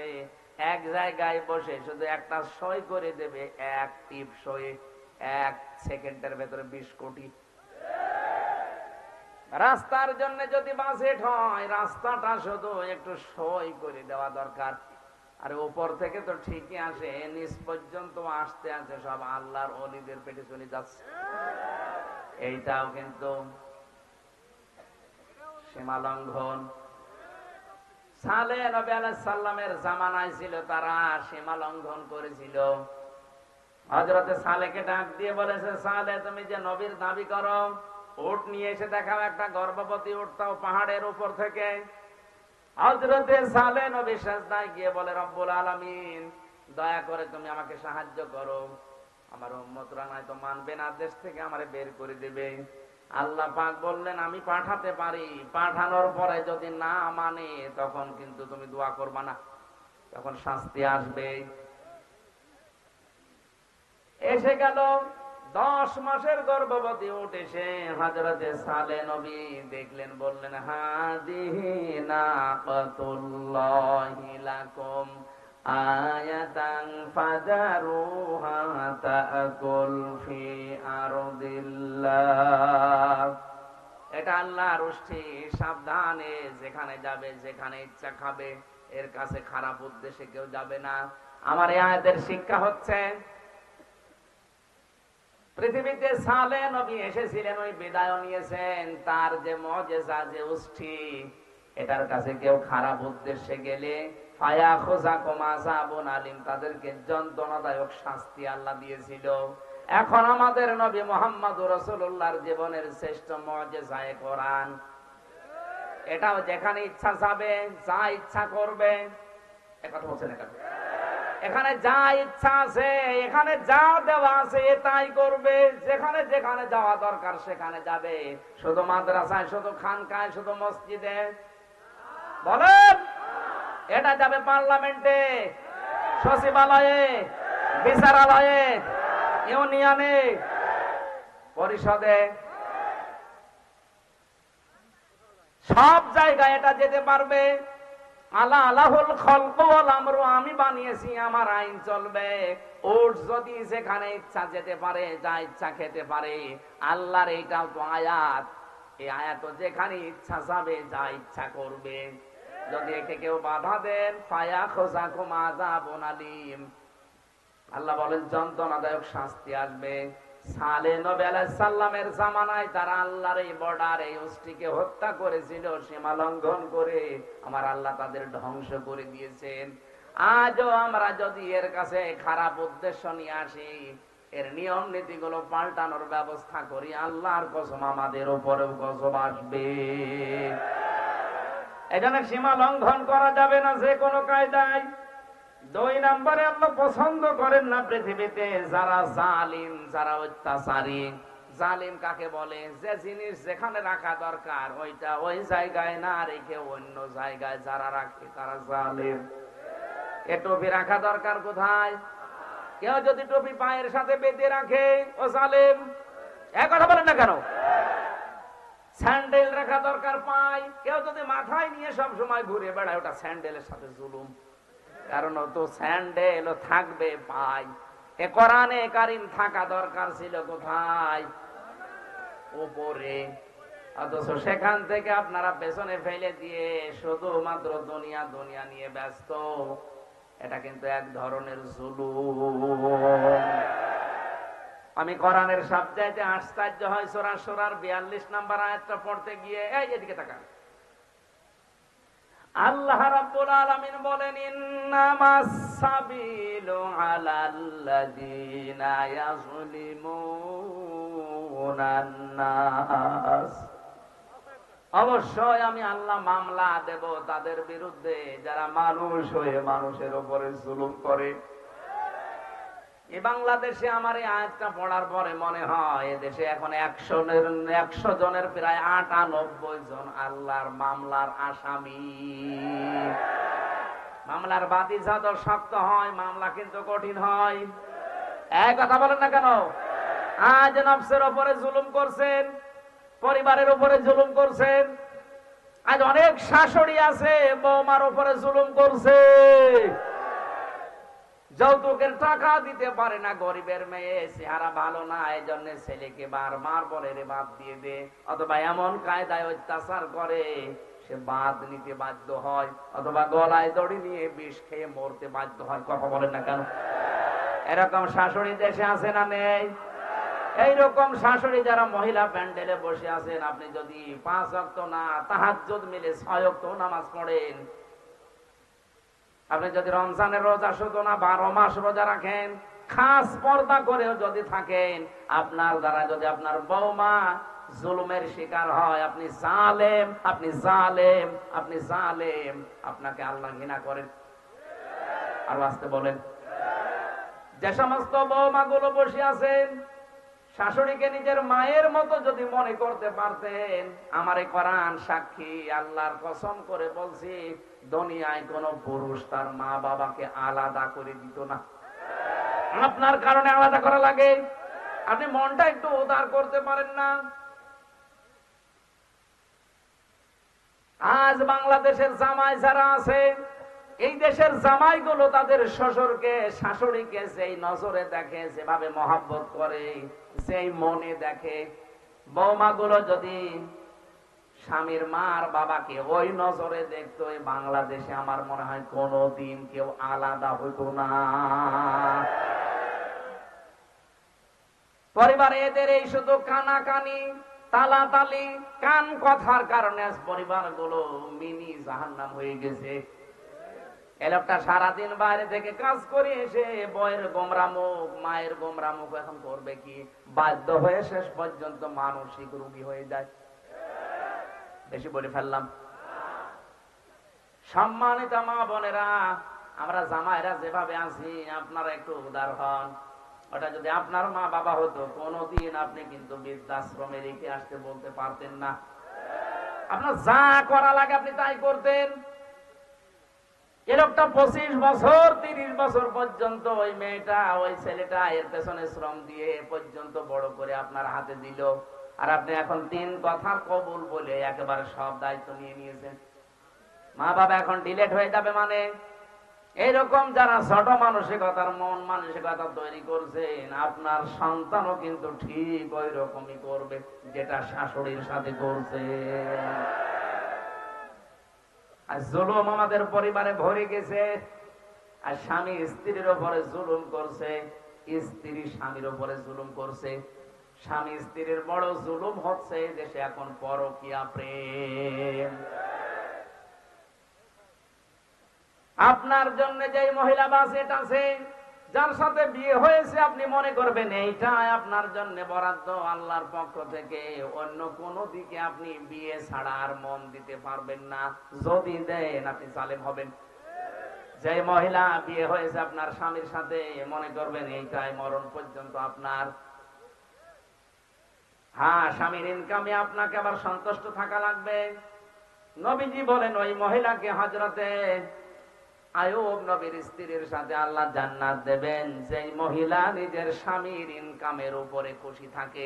এক জায়গায় বসে শুধু একটা সই করে দেবে, এক টিপ সই, 1 সেকেন্ডের ভেতরে 20 কোটি। রাস্তার জন্য যদি বাজেট হয়, রাস্তাটা শুধু একটু সই করে দেওয়া দরকার। আর উপর থেকে তো ঠিকই আসে, নিচ পর্যন্ত আসতে আছে সব আল্লাহর ওলিদের পেটে চলে যাচ্ছে। এইটাও কিন্তু সীমা লঙ্ঘন। সালেহ নবী আলাইহিস সালামের জামানায় ছিল, তারা সীমা লঙ্ঘন করেছিল। হযরতে সালেহকে ডাক দিয়ে বলেছে, সালেহ, তুমি যে নবীর দাবি করো, উট নিয়ে এসে দেখাও, একটা গর্ভবতী উট, তাও পাহাড়ের উপর থেকে। হযরতে সালেহ নবী সিজদায় গিয়ে বলে, রব্বুল আলামিন, দয়া করে তুমি আমাকে সাহায্য করো, আমার উম্মতরা নয়তো মানবে না, দেশ থেকে আমারে বের করে দেবে। আল্লাহ পাক বললেন, আমি পাঠাতে পারি, পাঠানোর পরে যদি না মানে তখন কিন্তু তুমি দোয়া করবা না, তখন শাস্তি আসবে। এসে গেল 10 মাসের গর্ভবতী উট এসে হযরতে সালেহ নবী দেখলেন, বললেন, হাদিহি নাকাতুল্লাহি লাকুম আয়াতান ফাদারুহা তাকুল ফি আরদিল্লাহ। এটা আল্লাহর উষ্ঠি, সাবধানে, যেখানে যাবে যেখানে ইচ্ছা খাবে, এর কাছে খারাপ উদ্দেশ্যে কেউ যাবে না। আমার এই আয়াতের শিক্ষা হচ্ছে, পৃথিবীতে সালেহ নবী এসেছিলেন, ওই বিদায় নিয়েছেন, তার যে মুজিজা, যে উষ্ঠি, এটার কাছে কেউ খারাপ উদ্দেশ্যে গেলে ফায়াখুযাকুম আযাবুন আলীম, তাদেরকে যন্ত্রণাদায়ক শাস্তি আল্লাহ দিয়েছিল। এখন আমাদের নবী মুহাম্মদুর রাসূলুল্লাহর জীবনের শ্রেষ্ঠ মুজিজা কোরআন, এটাও যেখানে ইচ্ছা যাবে, যা ইচ্ছা করবে। একথা বলছেন না? এখানে যা ইচ্ছা আছে, এখানে যা দেওয়া আছে তাই করবে, যেখানে যেখানে যাওয়া দরকার সেখানে যাবে। শুধু মাদ্রাসায়, শুধু খানকায়, শুধু মসজিদে বলেন, এটা যাবে পার্লামেন্টে, সচিবালয়ে, বিচারালয়ে, ইউনিয়নে, পরিষদে, সব জায়গায় এটা যেতে পারবে। আলা আলাহুল খলকু ওয়াল আমরু, আমি বানিয়েছি, আমার আইন চলবে। ওট যদি যেখানে ইচ্ছা যেতে পারে, যা ইচ্ছা খেতে পারে, আল্লাহর এইটাও তো আয়াত। এই আয়াত যেখানে ইচ্ছা যাবে, যা ইচ্ছা করবে। যদি একে কেউ বাধা দেন, ফায়াখুযাকুম আযাবুন আলীম, আল্লাহ বলেন যন্ত্রণাদায়ক শাস্তি আসবে। সালেহ নবী আলাইহিস সালামের জামানায় তারা আল্লাহর এই বর্ডার, এই উষ্টিকে হত্যা করেছিল, সীমা লঙ্ঘন করে। আমার আল্লাহ তাদের ধ্বংস করে দিয়েছেন। আজও আমরা যদি এর কাছে খারাপ উদ্দেশ্য নিয়ে আসি, এর নিয়ম নীতিগুলো পাল্টানোর ব্যবস্থা করি, আল্লাহর কসম আমাদের উপরেও গজব আসবে। এখানে সীমা লঙ্ঘন করা যাবে না যে কোনো কায়দায়। 2 নম্বরে আল্লাহ পছন্দ করেন না পৃথিবীতে যারা জালিম, যারা অত্যাচারী। জালিম কাকে বলে? যে জিনিস যেখানে রাখা দরকার ওইটা ওই জায়গায় না রেখে অন্য জায়গায় যারা রাখে তারা জালিম। এ টুপি রাখা দরকার কোথায়? কেউ যদি টুপি পায়ের সাথে বেঁধে রাখে, ও জালিম। এক কথা বলেন না কেন? স্যান্ডেল রাখা দরকার পায়, কেউ যদি মাথায় নিয়ে সব সময় ঘুরে বেড়ায়, ওটা স্যান্ডেলের সাথে জুলুম। কারণ তো স্যান্ডেল থাকবে পায়। এ কোরআনে কারিম থাকা দরকার ছিল কোথায়? উপরে। অথচ সেখান থেকে আপনারা পেছনে ফেলে দিয়ে শুধুমাত্র দুনিয়া দুনিয়া নিয়ে ব্যস্ত। এটা কিন্তু এক ধরনের জুলুম। আমি কোরআনের সবচাইতে আশ্চর্য হয় সূরা শুরার 42 নম্বর আয়াতটা পড়তে গিয়ে, এই এদিকে তাকান, আল্লাহ রাব্বুল আলামিন বলেন, ইন্নামাস সাবিলু আলাল্লাযিনা ইয়াযলিমুনান নাস, অবশ্যই আমি আল্লাহ মামলা দেব তাদের বিরুদ্ধে যারা মানুষ হয়ে মানুষের উপরে জুলুম করে। এই বাংলাদেশে আমার এই আয়াতটা পড়ার পরে মনে হয় এদেশে এখন 100 জনের প্রায় 98 জন আল্লাহর মামলার আসামি। মামলার বাদী যত শক্ত হয়, মামলা কিন্তু কঠিন হয়। এক কথা বলেন না কেন? আজ নফসের উপরে জুলুম করছেন, পরিবারের উপরে জুলুম করছেন। আজ অনেক শাশুড়ি আছে বৌমার উপরে জুলুম করছে। যৌতুকের টাকা দিতে পারে না, গরিবের মেয়ে, চেহারা ভালো না, এই জন্য ছেলেকে বারবার বলে রে বাদ দিয়ে দে, অথবা এমন কায়দায় অত্যাচার করে সে বাদ নিতে বাধ্য হয়, অথবা গলায় দড়ি নিয়ে বিষ খেয়ে মরতে বাধ্য হয়। কথা বলেন না কেন? এরকম শাশুড়ি দেশে আছে না নেই? এইরকম শাশুড়ি যারা মহিলা প্যান্ডেলে বসে আছেন, আপনি যদি 5 ওয়াক্ত না তাহাজ্জুদ মিলে 6 ওয়াক্ত নামাজ পড়েন, আপনি যদি রমজানের রোজা শুধু না 12 মাস রোজা রাখেন, খাস পর্দা করেও যদি থাকেন, আপনার দ্বারা যদি আপনার বৌমা জুলুমের শিকার হয়, আপনি জালেম, আপনি জালেম, আপনি জালেম। আপনাকে আল্লাহ ঘৃণা করেন। আর আসতে বলেন, যে সমস্ত বৌমা গুলো বসে আছেন, শাশুড়িকে নিজের মায়ের মতো যদি মনে করতে পারতেন, আমার এই কোরআন সাক্ষী, আল্লাহর কসম করে বলছি, দুনিয়ায় কোন পুরুষ তার মা বাবাকে আলাদা করে দিত না। আপনার কারণে আলাদা করা লাগে, আপনি মনটা একটু উদার করতে পারেন না? আজ বাংলাদেশের জামাই যারা আছে, এই দেশের জামাইগুলো তাদের শ্বশুরকে শাশুড়িকে যেই নজরে দেখে, যেভাবে মহাব্বত করে, যেই মনে দেখে, বৌমাগুলো যদি স্বামীর মার বাবাকে ওই নজরে দেখতো, এই বাংলাদেশে আমার মনে হয় কোনদিন কেউ আলাদা হইতো না। পরিবারে এদের এই শুধু কানাকানি, তালাতালি, কান কথার কারণে আজ পরিবারগুলো মিনি জাহান্নাম হয়ে গেছে। এই লোকটা সারাদিন বাইরে থেকে কাজ করে এসে বয়ের গোমরা মুখ, মায়ের গোমরা মুখ এখন করবে কি? বাধ্য হয়ে শেষ পর্যন্ত মানসিক রোগী হয়ে যায়। বেশি বলে ফেললাম? সম্মানিত মা বোনেরা, আমরা জামাইরা যেভাবে আছি, আপনারা একটু উদার হন। ওটা যদি আপনার মা বাবা হতো, কোনদিন আপনি কিন্তু বৃদ্ধাশ্রমে রেখে আসতে বলতে পারতেন না। আপনার যা করা লাগে আপনি তাই করতেন। এ লোকটা 25 বছর 30 বছর পর্যন্ত ওই মেয়েটা, ওই ছেলেটা এর পেছনে শ্রম দিয়ে পর্যন্ত বড় করে আপনার হাতে দিল, আর আপনি এখন 3 কথার কবুল বলে একেবারে সব দায়িত্ব নিয়ে নিয়েছেন। মা বাবা এখন ডিলেট হয়ে যাবে মানে? এইরকম যারা ছোট মানসিকতার মন মানসিকতা তৈরি করছেন, আপনার সন্তানও কিন্তু ঠিক ওই রকমই করবে যেটা শাশুড়ির সাথে করছে। আর জুলুম আমাদের পরিবারে ভরে গেছে। আর স্বামী স্ত্রীর উপরে জুলুম করছে, স্ত্রী স্বামীর উপরে জুলুম করছে। স্বামী স্ত্রীর বড় জুলুম হচ্ছে দেশে এখন পরকীয়া প্রেম। আপনার জন্য যে মহিলা বাজেট আছে, যার সাথে বিয়ে হয়েছে, আপনি মনে করবেন এইটাই আপনার জন্য বরাদ্দ আল্লাহর পক্ষ থেকে। অন্য কোন দিকে আপনি বিয়ে ছাড়া আর মন দিতে পারবেন না। যদি দেন আপনি জালেম হবেন। যে মহিলা বিয়ে হয়েছে আপনার স্বামীর সাথে, মনে করবেন এইটাই মরণ পর্যন্ত আপনার। হ্যাঁ, স্বামীর ইনকামে আপনাকে আবার সন্তুষ্ট থাকা লাগবে। নবীজি বলেন ওই মহিলাকে, হযরতে আয়ুব নবীর স্ত্রীর সাথে আল্লাহ জান্নাত দেবেন যে মহিলা নিজের স্বামীর ইনকামের উপরে খুশি থাকে।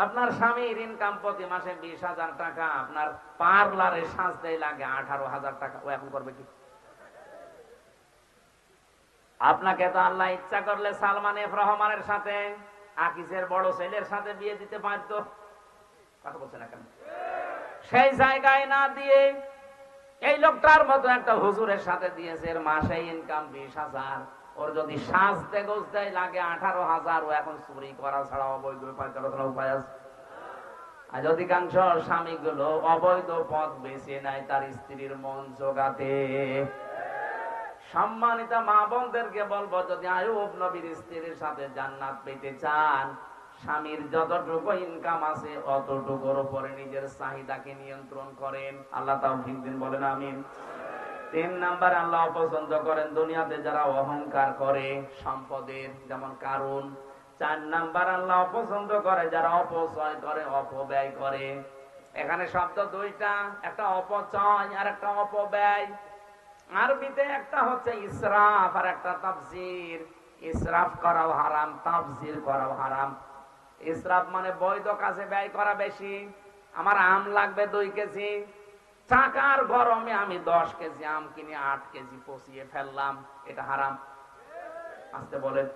আপনার স্বামীর ইনকাম প্রতি মাসে 20,000 টাকা, আপনার পার্লারে সাজতে লাগে 18,000 টাকা, ও এখন করবে কি? আপনাকে তো আল্লাহ ইচ্ছা করলে সালমান এফ রহমানের সাথে, আকিজের বড় ছেলের সাথে বিয়ে দিতে পারতো। কথা বলছে না কেন? সেই জায়গায় না দিয়ে এই লোকটার মতো একটা হুজুরের সাথে দিয়েছে, এর মাসে ইনকাম 20,000, ওর যদি সাজতে গোজতে লাগে 18,000, ও এখন চুরি করা ছাড়া অবৈধ উপায় কোনো উপায় আছে? আজ অধিকাংশ স্বামীগুলো অবৈধ পথ বেছে নেয় তার স্ত্রীর মন জোগাতে। সম্মানিত মা বোনদেরকে বলবো, যদি আয়ুব নবীর স্ত্রীর সাথে জান্নাত পেতে চান, স্বামীর যতটুকু ইনকাম আছে অতটুকুর উপরে নিজের চাহিদাকে নিয়ন্ত্রণ করেন। আল্লাহ তাওফিক দিন, বলেন আমিন। 3 নাম্বার, আল্লাহ অপছন্দ করেন দুনিয়াতে যারা অহংকার করে সম্পদের, যেমন কারুন। 4 নাম্বার, আল্লাহ অপছন্দ করে যারা অপচয় করে, অপব্যয় করে। এখানে শব্দ দুইটা, একটা অপচয় আর একটা অপব্যয়। আরবিতে একটা হচ্ছে ইসরাফ আর একটা তাফসীর। ইসরাফ করাও হারাম, তাফসীর করাও হারাম। ইসরাফ মানে বৈধ কাজে ব্যয় করা বেশি। আমার আম লাগবে 2 কেজি, টাকার গরমে আমি 10 কেজি আম কিনে 8 কেজি পচিয়ে ফেললাম, এটা হারাম। আসতে বলেন।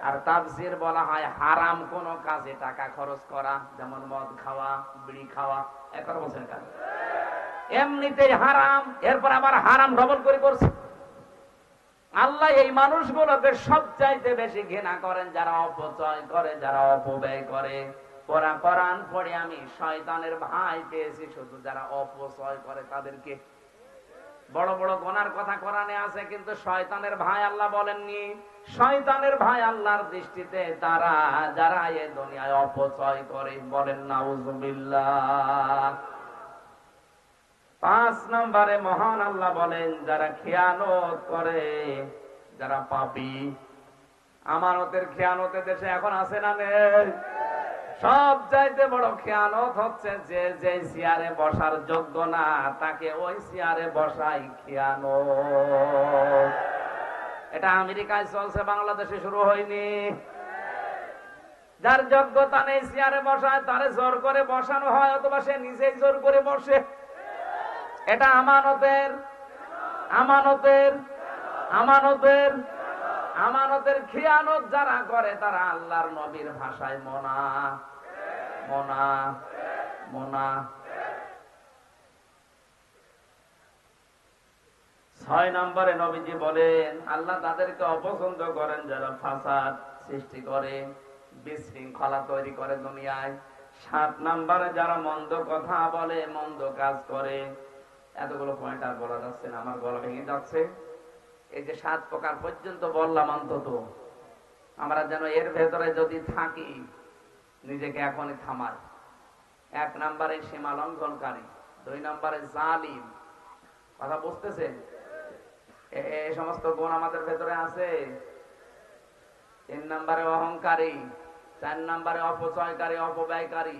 আর তাফসীর বলা হয় হারাম কোন কাজে টাকা খরচ করা, যেমন মদ খাওয়া, বিড়ি খাওয়া। একবার বলছেন কেন? এমনিতেই হারাম, এরপর আবার হারাম ডবল করে করছে। আল্লাহ এই মানুষগুলোকে সবচাইতে বেশি ঘৃণা করেন যারা অপচয় করে, যারা অপব্যয় করে। কোরআন পড়ে আমি শয়তানের ভাই পেয়েছি শুধু যারা অপচয় করে তাদেরকে। বড় বড় গুনার কথা কোরআনে আছে, কিন্তু শয়তানের ভাই আল্লাহ বলেননি। শয়তানের ভাই আল্লাহর দৃষ্টিতে তারা যারা এই দুনিয়ায় অপচয় করে। বলেন নাউজুবিল্লাহ। 5 নম্বরে মহান আল্লাহ বলেন যারা খেয়ানত করে, যারা পাপী। আমানতের খেয়ানতে দেশে এখন আছে না নেই? সব চাইতে বড় খেয়ানত হচ্ছে যে যে চেয়ারে বসার যোগ্য না তাকে ওই চেয়ারে বসাই খেয়ানত। এটা আমেরিকায় চলছে, বাংলাদেশে শুরু হয়নি। যার যোগ্যতা নেই চেয়ারে বসায় তারে জোর করে বসানো হয়, অথবা সে নিজেই জোর করে বসে। এটা আমানতের। আমানতের আমানতের আমানতের খিয়ানত যারা করে তারা আল্লাহর নবীর ভাষায় মোনা মোনা মোনা। 6 নম্বরে নবীজি বলেন আল্লাহ তাদেরকে অপছন্দ করেন যারা ফাসাদ সৃষ্টি করে, বিশৃঙ্খলা তৈরি করে দুনিয়ায়। 7 নম্বরে যারা মন্দ কথা বলে, মন্দ কাজ করে। এতগুলো পয়েন্ট আর বলা যাচ্ছে না, আমার গলা ভেঙে যাচ্ছে। এই যে 7 প্রকার পর্যন্ত বললাম, অন্তত আমরা যেন এর ভেতরে যদি থাকি নিজেকে এখনই থামার। 1 নম্বরে সীমা লঙ্ঘনকারী, 2 নম্বরে জালিম। কথা বুঝতেছেন? এই সমস্ত গুণ আমাদের ভেতরে আছে। 3 নম্বরে অহংকারী, 4 নম্বরে অপচয়কারী, অপব্যয়কারী,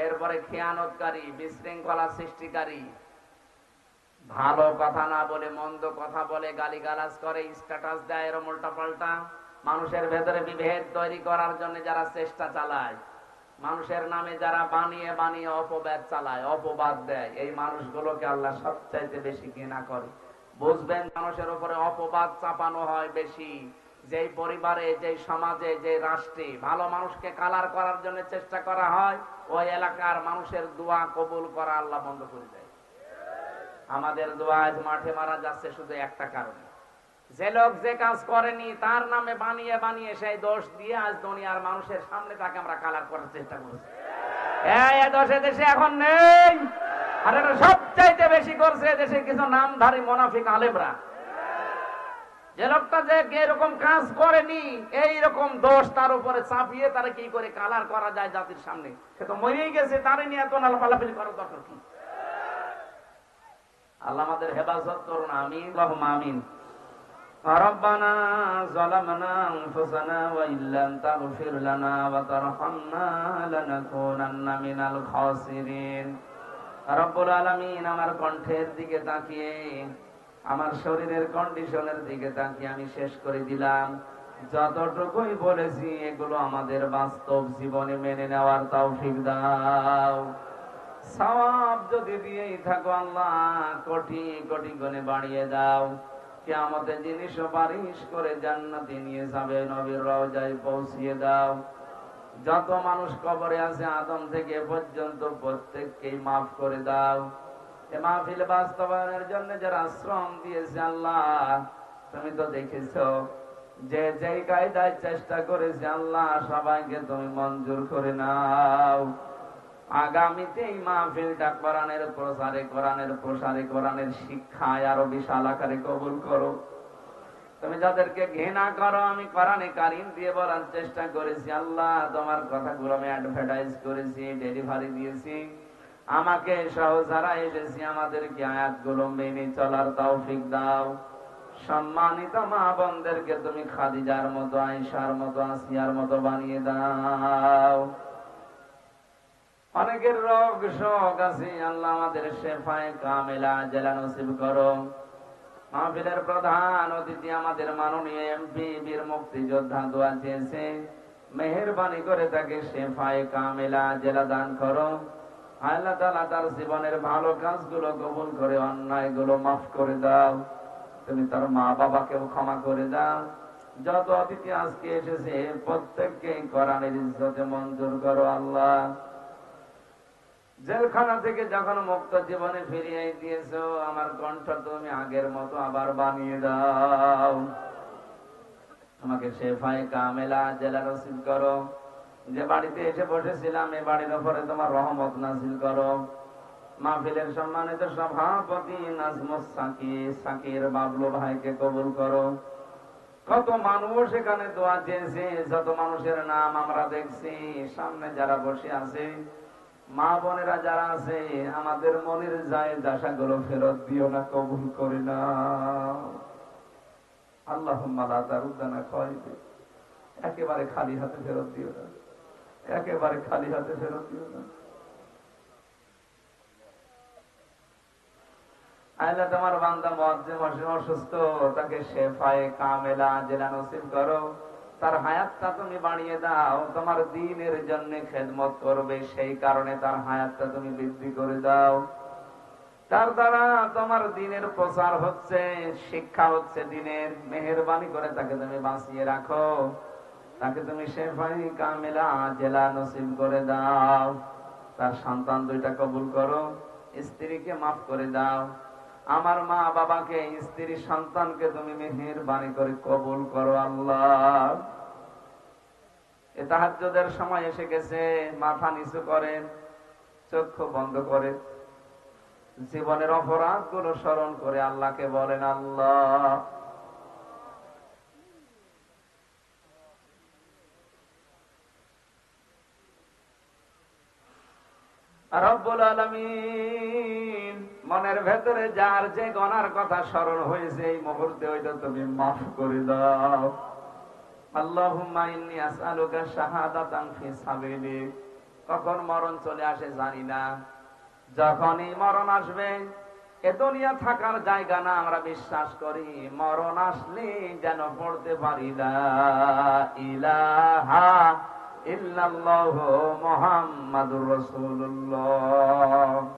এরপরে খেয়ানতকারী, বিশৃঙ্খলা সৃষ্টিকারী, ভালো কথা না বলে মন্দ কথা বলে, গালিগালাজ করে, স্ট্যাটাস দেয় এরকম উল্টা পাল্টা। মানুষের ভেতরে বিভেদ তৈরি করার জন্য যারা চেষ্টা চালায়, মানুষের নামে যারা বানিয়ে বানিয়ে অপবাদ চালায়, অপবাদ দেয়, এই মানুষগুলোকে আল্লাহ সবচাইতে বেশি ঘৃণা করে। বুঝবেন, মানুষের উপরে অপবাদ চাপানো হয় বেশি যেই পরিবারে, যেই সমাজে, যে রাষ্ট্রে ভালো মানুষকে কালার করার জন্য চেষ্টা করা হয়, ওই এলাকার মানুষের দোয়া কবুল করা আল্লাহ বন্ধ করে দেয়। আমাদের দোয়া আজ মাঠে মারা যাচ্ছে শুধু একটা কারণে, যে লোক যে কাজ করেনি তার নামে বানিয়ে বানিয়ে সেই দোষ দিয়ে আজ দুনিয়ার মানুষের সামনে তাকে আমরা কালার করার চেষ্টা করছি। এই দোষে দেশে এখন নেই, আর এটা সবচাইতে বেশি করছে দেশে কিছু নামধারী মুনাফিক আলেমরা। যে লোকটা যে এরকম কাজ করেনি এইরকম দোষ তার উপরে চাপিয়ে তারা কি করে কালার করা যায় জাতির সামনে, সে তো মরেই গেছে, তারে নিয়ে এত লাফালাফি করার দরকার কি? আল্লাহ আমাদের হেফাজত করুন, আমিন আল্লাহুম্মা আমিন। রব্বানা যালামনা আনফুসানা ওয়া ইল্লাম তাগফির লানা ওয়া তারহামনা লানাকুনান্না মিনাল খাসিরিন। রব্বুল আলামিন, আমার কণ্ঠের দিকে তাকিয়ে, আমার শরীরের কন্ডিশনের দিকে তাকিয়ে আমি শেষ করে দিলাম। যতটুকুই বলেছি এগুলো আমাদের বাস্তব জীবনে মেনে নেওয়ার তৌফিক দাও। সওয়াব যদি দিয়েই থাকো আল্লাহ, কোটি কোটি গুণে বাড়িয়ে দাও। কিয়ামতে যিনি সুপারিশ করে জান্নাতে নিয়ে যাবে নবীর রওজায় পৌঁছিয়ে দাও। যত মানুষ কবরে আছে আদম থেকে পর্যন্ত প্রত্যেককেই মাফ করে দাও। এ মাহফিল বাস্তবায়নের জন্য যারা শ্রম দিয়েছে আল্লাহ, তুমি তো দেখেছো যে যেই কায়দায় চেষ্টা করেছে আল্লাহ, সবাইকে তুমি মঞ্জুর করে নাও। আগামীতে এই মাহফিলটা কোরআনের প্রসারে, কোরআনের প্রসারে, কোরআনের শিক্ষায় আরো বিশাল আকারে কবুল করো। তুমি যাদেরকে ঘৃণা করো, আমি কোরআনে কারীম দিয়ে বলার চেষ্টা করেছি আল্লাহ, তোমার কথাগুলো আমি অ্যাডভার্টাইজ করেছি, ডেলিভারি দিয়েছি, আমাকে সহ যারা এসেছি আমাদেরকে আয়াতগুলো মেনে চলার তৌফিক দাও। সম্মানিত মা বোনদেরকে তুমি খাদিজার মতো, আয়েশার মতো, আসিয়ার মতো বানিয়ে দাও। অনেকের রোগ শোক আছে আল্লাহ, আমাদের শেফায়ে কামেলা আজেলা নসিব করো। মাহফিলের প্রধান অতিথি আমাদের মাননীয় এমপি বীর মুক্তিযোদ্ধা দোয়া চেয়েছে, মেহেরবানি করে তাকে শেফায়ে কামেলা আজেলা দান করো। আল্লাহ তাআলা তার জীবনের ভালো কাজগুলো কবুল করে, অন্যায়গুলো মাফ করে দাও। তুমি তার মা বাবাকেও ক্ষমা করে দাও। যত অতিথি আজকে এসেছে প্রত্যেককে কোরআনের ইজ্জতে মঞ্জুর করো আল্লাহ। জেলখানা থেকে যখন মুক্ত জীবনে ফিরিয়ে দিয়েছো, আমার কণ্ঠ তুমি আগের মতো আবার বানিয়ে দাও। আমাকে শেফায়ে কামেলা আজেলা নসিব করো। যে বাড়িতে এসে বসেছিলাম এ বাড়ির উপরে তোমার রহমত নাযিল করো। মাহফিলের সম্মানিত সভাপতি নাজমুস সাকির বাবলু ভাইকে কবুল করো। কত মানুষ এখানে দোয়া চেয়েছে, যত মানুষের নাম আমরা দেখছি, সামনে যারা বসে আছে, মা বোনেরা যারা আছে, আমাদের মনের জায়েজ আশাগুলো ফেরত দিও না, কবুল করে নাও। আল্লাহুম্মা লা তারুদ্দানা খায়বে, একেবারে খালি হাতে ফেরত দিও না, একেবারে খালি হাতে ফেরত দিও না। আল্লাহ তোমার বান্দা মুয়াজ্জিম অসুস্থ, তাকে শেফায়ে কামেলা আজেলা নসিব করো। তার হায়াতটা তুমি বাড়িয়ে দাও, তোমার দ্বীনের জন্য খেদমত করবে, সেই কারণে তার হায়াতটা তুমি বৃদ্ধি করে দাও। তার দ্বারা তোমার দিনের প্রচার হচ্ছে, শিক্ষা হচ্ছে দিনের। মেহেরবানি করে তাকে তুমি বাঁচিয়ে রাখো, তাকে তুমি শেফাই কামিলা জেলা নসিব করে দাও। তার সন্তান দুইটা কবুল করো, স্ত্রীকে মাফ করে দাও। আমার মা বাবাকে, স্ত্রী সন্তানকে তুমি মেহেরবানি করে কবুল করো আল্লাহ। এ তাহাজ্জুদের সময় এসে গেছে, মাথা নিচু করেন, চক্ষু বন্ধ করে জীবনের অপরাধ গুলো স্মরণ করে আল্লাহকে বলেন, আল্লাহ রব্বুল আলামিন, মনের ভেতরে যার যে গুনার কথা স্মরণ হয়েছে এই মুহূর্তে ওইটা তুমি মাফ করে দাও। আল্লাহুম্মা ইন্নী আসআলুকা শাহাদাতান ফি সাবিলিক। কখন মরণ চলে আসে জানি না, যখনই মরণ আসবে এ দুনিয়া থাকার জায়গা না, আমরা বিশ্বাস করি। মরণ আসলে যেন পড়তে পারি লা ইলাহা ইল্লাল্লাহু মুহাম্মাদুর রাসূলুল্লাহ।